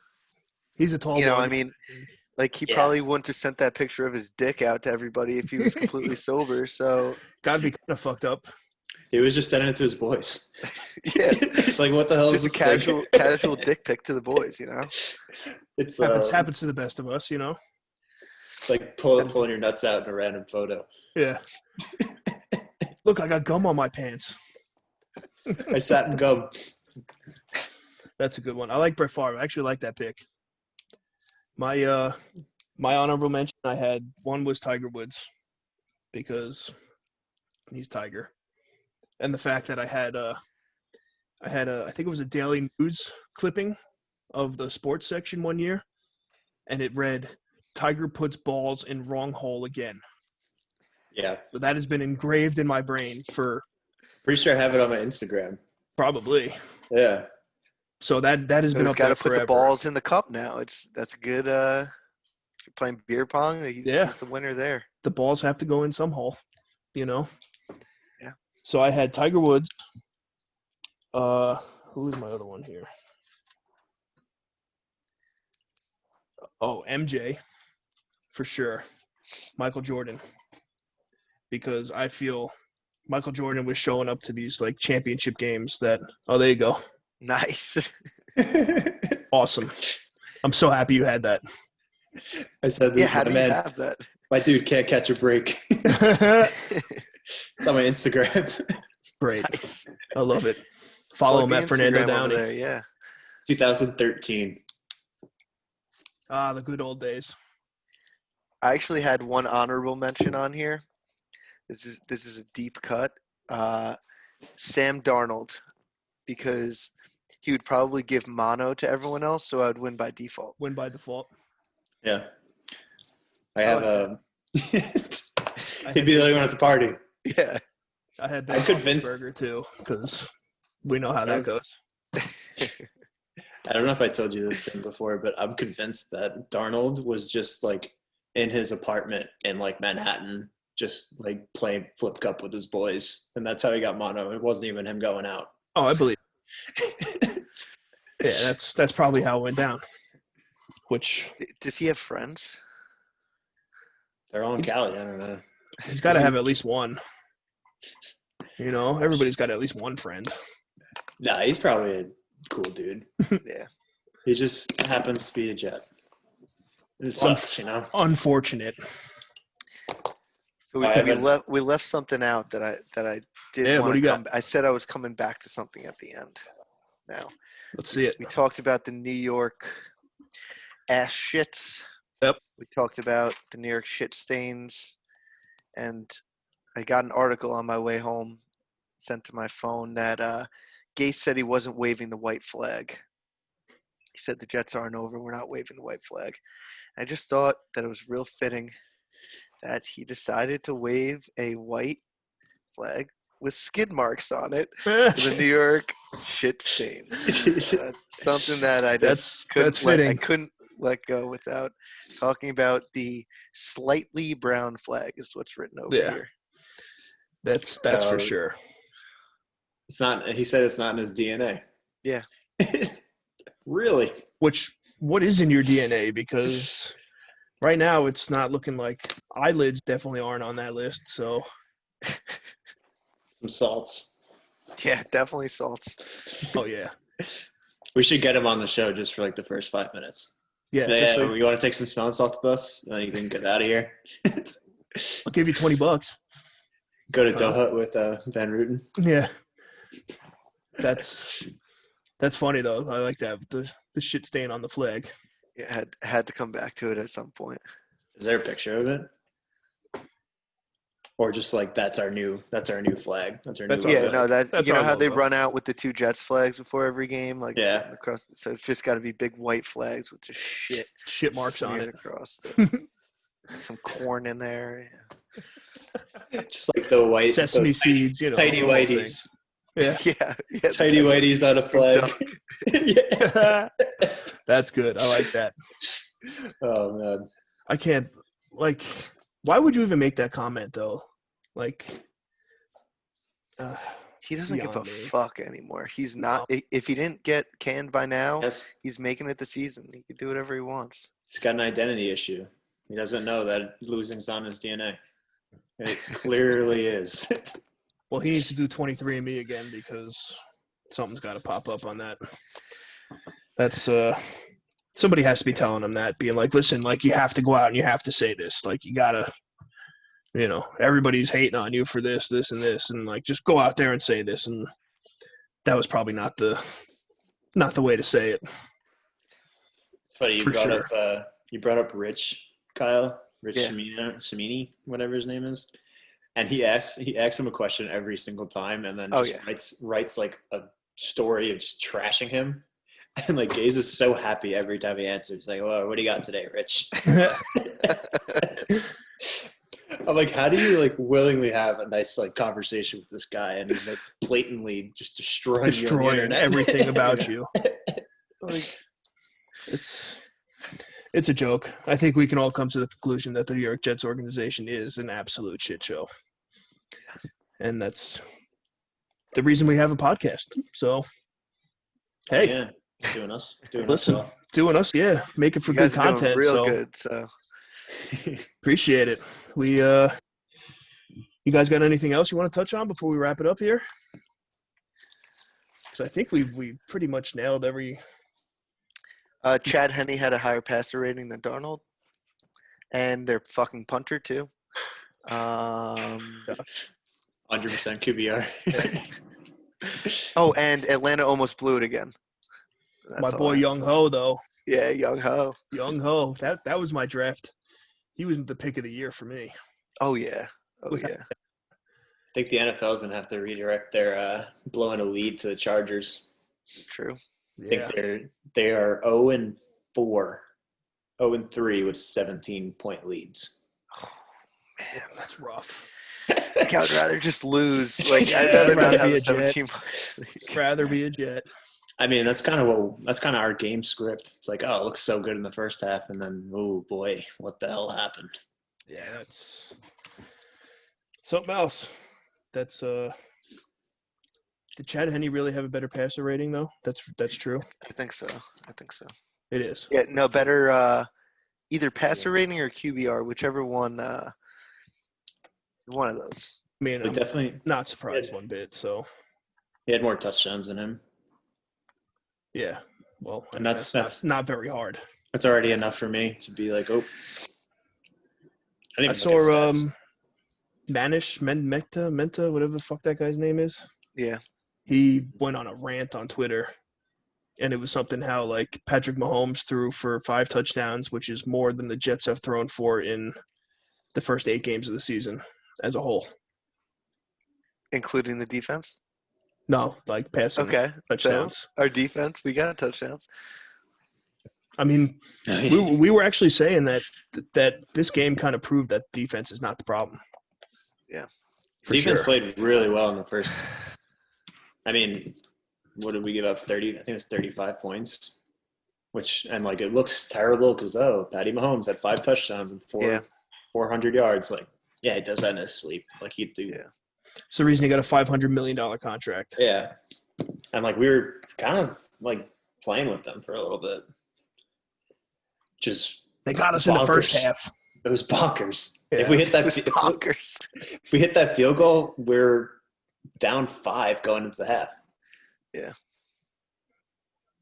He's a tall boy. I mean, like he Yeah. probably wouldn't have sent that picture of his dick out to everybody if he was completely sober. So Gotta be kind of fucked up. He was just sending it to his boys. yeah, It's like, what the hell is just a this thing? casual dick pic to the boys, It's Happens to the best of us, It's like pulling your nuts out in a random photo. Yeah. Look, I got gum on my pants. I sat in gum. That's a good one. I like Brett Favre. I actually like that pick. My honorable mention, I had one was Tiger Woods because he's Tiger, and the fact that I had I think it was a Daily News clipping of the sports section one year, and it read, "Tiger puts balls in wrong hole again." Yeah. So that has been engraved in my brain for Pretty sure I have it on my Instagram. probably. Yeah. So that has So been he's up got there to put forever. the balls in the cup now. That's a good. If you're playing beer pong, he's the winner there. The balls have to go in some hole, you know. Yeah. So I had Tiger Woods. Who is my other one here? Oh, MJ, for sure. Michael Jordan, because I feel Michael Jordan was showing up to these like championship games. There you go. Nice. Awesome. I'm so happy you had that. I said this. Yeah, how do you have that? My dude can't catch a break. Great. It's on my Instagram. Nice. I love it. Follow him at Fernando Instagram over Downey. there, yeah. 2013. The good old days. I actually had one honorable mention on here. This is a deep cut. Sam Darnold, because he would probably give mono to everyone else, so I would win by default. Win by default. Yeah. I have I he'd be the only one at the party. Yeah. I had I Ben convinced- Roethlisberger too, because we know how that goes. I don't know if I told you this thing before, but I'm convinced that Darnold was just like in his apartment in like Manhattan, just like playing flip cup with his boys, and that's how he got mono. It wasn't even him going out. Oh, I believe. Yeah, that's probably how it went down. Which Does he have friends? They're all in Cali. I don't know. he's got to have at least one. You know, everybody's got at least one friend. Nah, he's probably a cool dude. Yeah. He just happens to be a Jet. It's you know. Unfortunate. So we left something out that I did. Yeah, what do you got? I said I was coming back to something at the end. Now Let's see it. we talked about the New York ass shits. Yep. We talked about the New York shit stains, and I got an article on my way home sent to my phone that Gase said he wasn't waving the white flag. He said the Jets aren't over. We're not waving the white flag. I just thought that it was real fitting that he decided to wave a white flag with skid marks on it for the New York shit stains. That's something that I just that's fitting. I couldn't let go without talking about the slightly brown flag is what's written over here. That's for sure. It's not. He said it's not in his DNA. Yeah. Really? What is in your DNA? Because right now it's not looking like eyelids definitely aren't on that list. So Some salts. Yeah, definitely salts. oh yeah. We should get him on the show just for like the first 5 minutes. Yeah. Yeah, just so you want to take some smelling salts with us? And then you can get out of here. I'll give you $20. Go to Doha with Van Ruten. Yeah. That's funny though. I like that. The shit stain on the flag. Yeah, had to come back to it at some point. Is there a picture of it? Or just like that's our new flag. That's our new Yeah, logo. no, That's you know our how they logo. run out with the two Jets flags before every game, like Yeah. across. So it's just got to be big white flags with just Shit marks on smeared it. across. Some corn in there. Yeah. Just like the white Sesame those seeds, you know. tiny the whole thing. whiteys. Yeah. Yeah. Tiny whiteys on a flag. Yeah. That's good. I like that. Oh man. I can't why would you even make that comment though? Like He doesn't give a beyond me. fuck anymore. He's not. If he didn't get canned by now, Yes. he's making it the season. He can do whatever he wants. He's got an identity issue. He doesn't know that losing's not in his DNA. It clearly is. Well, he needs to do 23andMe again because something's got to pop up on that. That's somebody has to be telling him that, being like, listen, like you have to go out and you have to say this. Like you gotta, you know, everybody's hating on you for this, and this, and like just go out there and say this. And that was probably not the way to say it. Funny For you brought up Rich, Kyle, Rich Yeah. Samini, whatever his name is. And he asks him a question every single time, and then writes like a story of just trashing him. And like Gaze is so happy every time he answers. Like, "Well, what do you got today, Rich?" I'm like, how do you like willingly have a nice like conversation with this guy and he's like blatantly just destroying you on the Destroying internet? everything about you. Like, It's a joke. I think we can all come to the conclusion that the New York Jets organization is an absolute shit show. And that's the reason we have a podcast. So, hey, yeah, doing us listen, well. doing us, yeah, making for you good guys are doing content. real So good. So appreciate it. We, you guys got anything else you want to touch on before we wrap it up here? Because I think we pretty much nailed every. Chad Henne had a higher passer rating than Darnold, and their fucking punter too. 100% QBR. Oh, and Atlanta almost blew it again. That's My all boy I- Young Ho, though. Yeah, Young Ho. Young Ho, that was my draft. He was the pick of the year for me. Oh yeah. Oh Without- yeah. I think the NFL's gonna have to redirect their blowing a lead to the Chargers. True. I think Yeah, they are 0-4, 0-3 with 17-point leads. man, that's rough. Like, I would rather just lose. Like I'd Yeah, rather I'd not rather have be a a Jet. 17. Rather be a Jet. I mean, that's kind of our game script. It's like, oh, it looks so good in the first half, and then, oh boy, what the hell happened? Yeah, that's something else. That's Did Chad Henne really have a better passer rating though? That's true. I think so. I think so. It is. Yeah, no, better either passer rating or QBR, whichever one. One of those. I mean, But I'm definitely, not surprised one bit. So he had more touchdowns than him. yeah. Well, I And mean, that's not very hard. That's already enough for me to be like, oh. I saw Menta, whatever the fuck that guy's name is. Yeah. He went on a rant on Twitter, and it was something how like Patrick Mahomes threw for 5 touchdowns, which is more than the Jets have thrown for in the first 8 games of the season as a whole. Including the defense? No, like passing Okay. touchdowns. So our defense, we got touchdowns. I mean, we were actually saying that this game kind of proved that defense is not the problem. Yeah. For defense sure. played really well in the first. I mean, what did we give up? 30. I think it was 35 points. And like it looks terrible because Patty Mahomes had 5 touchdowns and 400 yards. Like, yeah, he does that in his sleep. Like he'd do. Yeah. It's the reason he got a $500 million contract. Yeah, and like we were kind of like playing with them for a little bit. Just They got us in the first half. It was bonkers. Yeah. If we hit that, Bonkers. if we hit that field goal, we're down 5 going into the half. Yeah.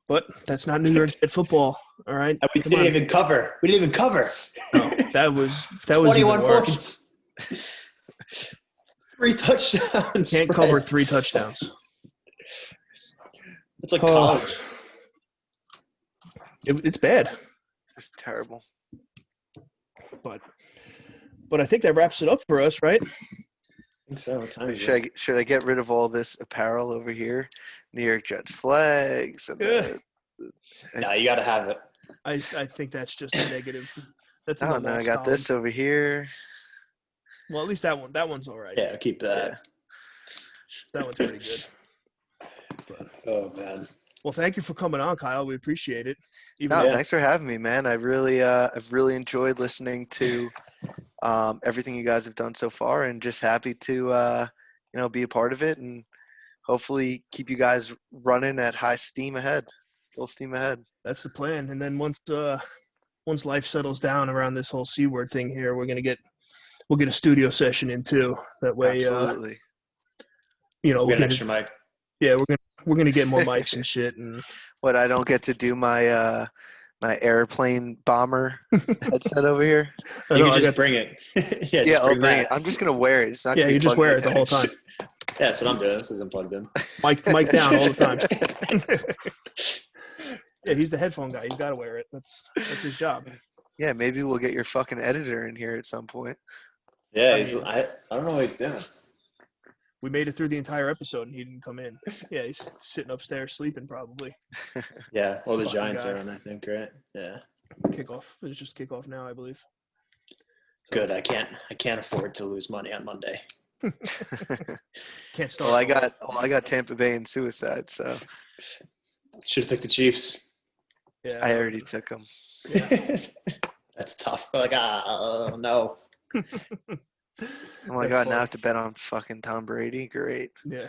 But that's not New York Jet football, all right? And we didn't even cover. No, that was 21 even worse. points. 3 touchdowns. Can't cover 3 touchdowns. It's like college. It's bad. It's terrible. But I think that wraps it up for us, right? I think so. What time is Should it? I get rid of all this apparel over here? New York Jets flags and No, you got to have it. I think that's just a negative. That's oh no, I got this over here. Well, at least that one's all right. Yeah, keep that. Yeah. That one's pretty good. But, Oh man. well, thank you for coming on, Kyle. We appreciate it. No, Yeah. thanks for having me, man. I've really enjoyed listening to everything you guys have done so far, and just happy to be a part of it, and hopefully keep you guys running at high steam ahead, full steam ahead. That's the plan. And then once life settles down around this whole C word thing here, we'll get a studio session in too. That way, Absolutely. we'll Get an get extra mic. Yeah, we're gonna get more mics and shit. And What, I don't get to do my my airplane bomber headset over here? I You know, can I just got- bring it. Yeah, just I'll bring bring that. it. I'm just gonna wear it. It's not. yeah, gonna be you just plugged wear in. it the whole time. Yeah, that's what I'm doing. This isn't plugged in. Mic down all the time. Yeah, he's the headphone guy. He's got to wear it. That's his job. Yeah, maybe we'll get your fucking editor in here at some point. Yeah, I I don't know what he's doing. We made it through the entire episode and he didn't come in. Yeah, he's sitting upstairs sleeping probably. Yeah, well, the Fucking Giants guy. are on, I think, right? Yeah. Kickoff. It's just kickoff now, I believe. Good. I can't afford to lose money on Monday. Can't start. Well, I got Tampa Bay and suicide, so Should have took the Chiefs. Yeah, I already took them. Yeah. That's tough. Like, no. Oh my That's god, now I funny. have to bet on fucking Tom Brady. Great. Yeah.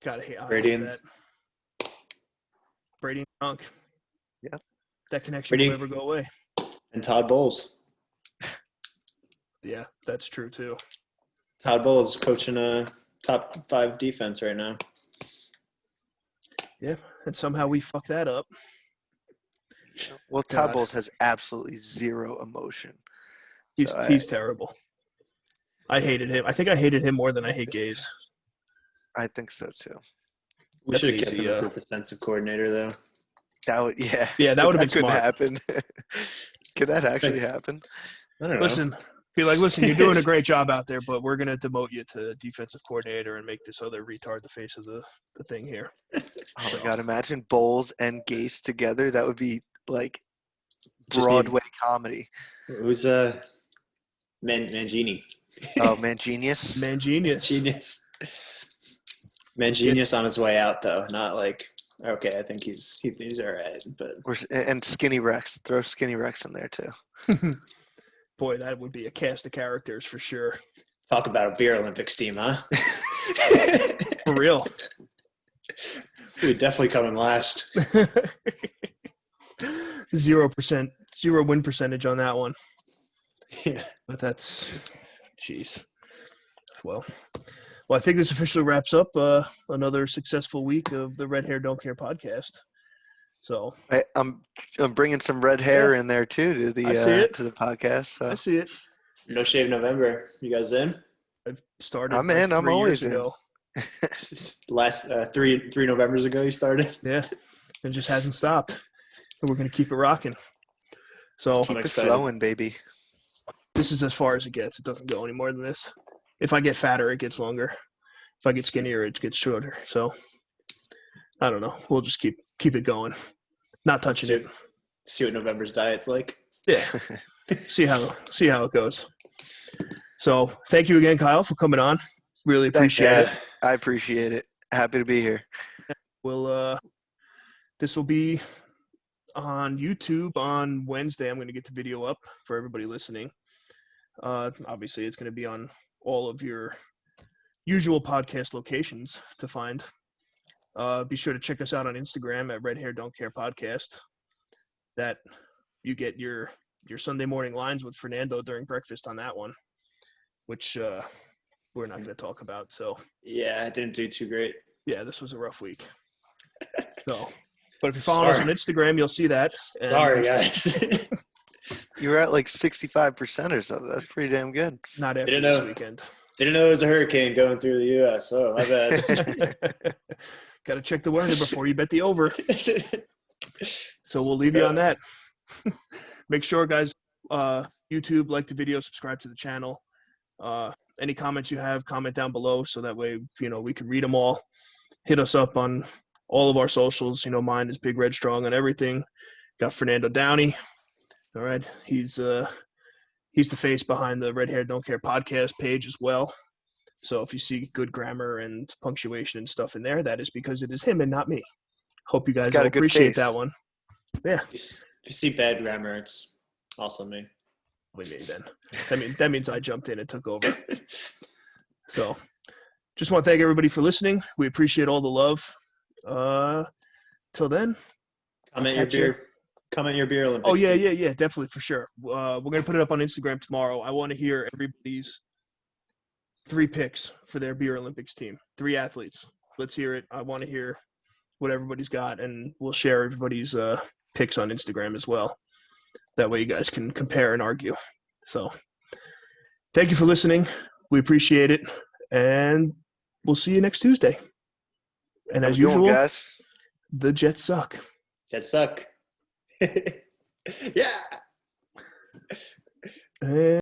Gotta hate Brady that. Brady and Gronk. Yep. That connection Brady. will never go away. And Todd Bowles. Yeah, that's true too. Todd Bowles is coaching a top 5 defense right now. Yeah, and somehow we fucked that up. Well, God. Todd Bowles has absolutely zero emotion. He's terrible. I hated him. I think I hated him more than I hate Gaze. I think so too. We That's should have kept easy, him as a defensive coordinator, though. That would, yeah. Yeah, that would have been couldn't smart. happen. Could that actually happen? I don't know. Listen, you're doing a great job out there, but we're gonna demote you to defensive coordinator and make this other retard the face of the thing here. Oh my god! Imagine Bowles and Gase together. That would be like Just Broadway comedy. Who's Mangini? Oh man, genius. Man, genius. Manginius on his way out, though. Not like, okay, I think he's all right, but And Skinny Rex. Throw Skinny Rex in there too. Boy, that would be a cast of characters for sure. talk about a beer Olympics team, huh? For real. We would definitely come in last. 0%, 0 win percentage on that one. Yeah. But that's, jeez. Well, I think this officially wraps up another successful week of the Red Hair Don't Care podcast. So I'm bringing some red hair in there too to I see it. to the podcast. So. I see it. No Shave November. You guys in? I've started. I'm in. I'm 3 always years in. ago. Last three Novembers ago you started? Yeah, it just hasn't stopped, and we're gonna keep it rocking. So Keep it excited. flowing, baby. this is as far as it gets. It doesn't go any more than this. If I get fatter, it gets longer. If I get skinnier, it gets shorter. So I don't know. We'll just keep it going. Not touching it. See what November's diet's like. Yeah. see how it goes. So thank you again, Kyle, for coming on. Really Thanks, appreciate guys. it. I appreciate it. Happy to be here. We'll this will be on YouTube on Wednesday. I'm going to get the video up for everybody listening. Obviously, it's going to be on all of your usual podcast locations to find. Be sure to check us out on Instagram at Red Hair Don't Care Podcast. That you get your Sunday morning lines with Fernando during breakfast on that one, which we're not going to talk about. So Yeah, I didn't do too great. yeah, this was a rough week. So, but if you follow us on Instagram, you'll see that. And Sorry, guys. You were at like 65% or so. That's pretty damn good. Not after Didn't this know. weekend. Didn't know there was a hurricane going through the U.S., so my bad. Got to check the weather before you bet the over. So we'll leave you on that. Make sure, guys, YouTube, like the video, subscribe to the channel. Any comments you have, comment down below so that way, we can read them all. Hit us up on all of our socials. Mine is Big Red Strong on everything. Got Fernando Downey. All right. He's the face behind the Red Hair Don't Care podcast page as well. So if you see good grammar and punctuation and stuff in there, that is because it is him and not me. Hope you guys got will a good appreciate face. that one. Yeah. If you see bad grammar, it's also me. Probably me then. That means I jumped in and took over. So just want to thank everybody for listening. We appreciate all the love. Till then. Comment your beer Olympics. Oh, yeah, definitely, for sure. We're going to put it up on Instagram tomorrow. I want to hear everybody's 3 picks for their beer Olympics team. 3 athletes. Let's hear it. I want to hear what everybody's got, and we'll share everybody's picks on Instagram as well. That way you guys can compare and argue. So thank you for listening. We appreciate it, and we'll see you next Tuesday. And as usual, guys. the Jets suck. Jets suck. Yeah. And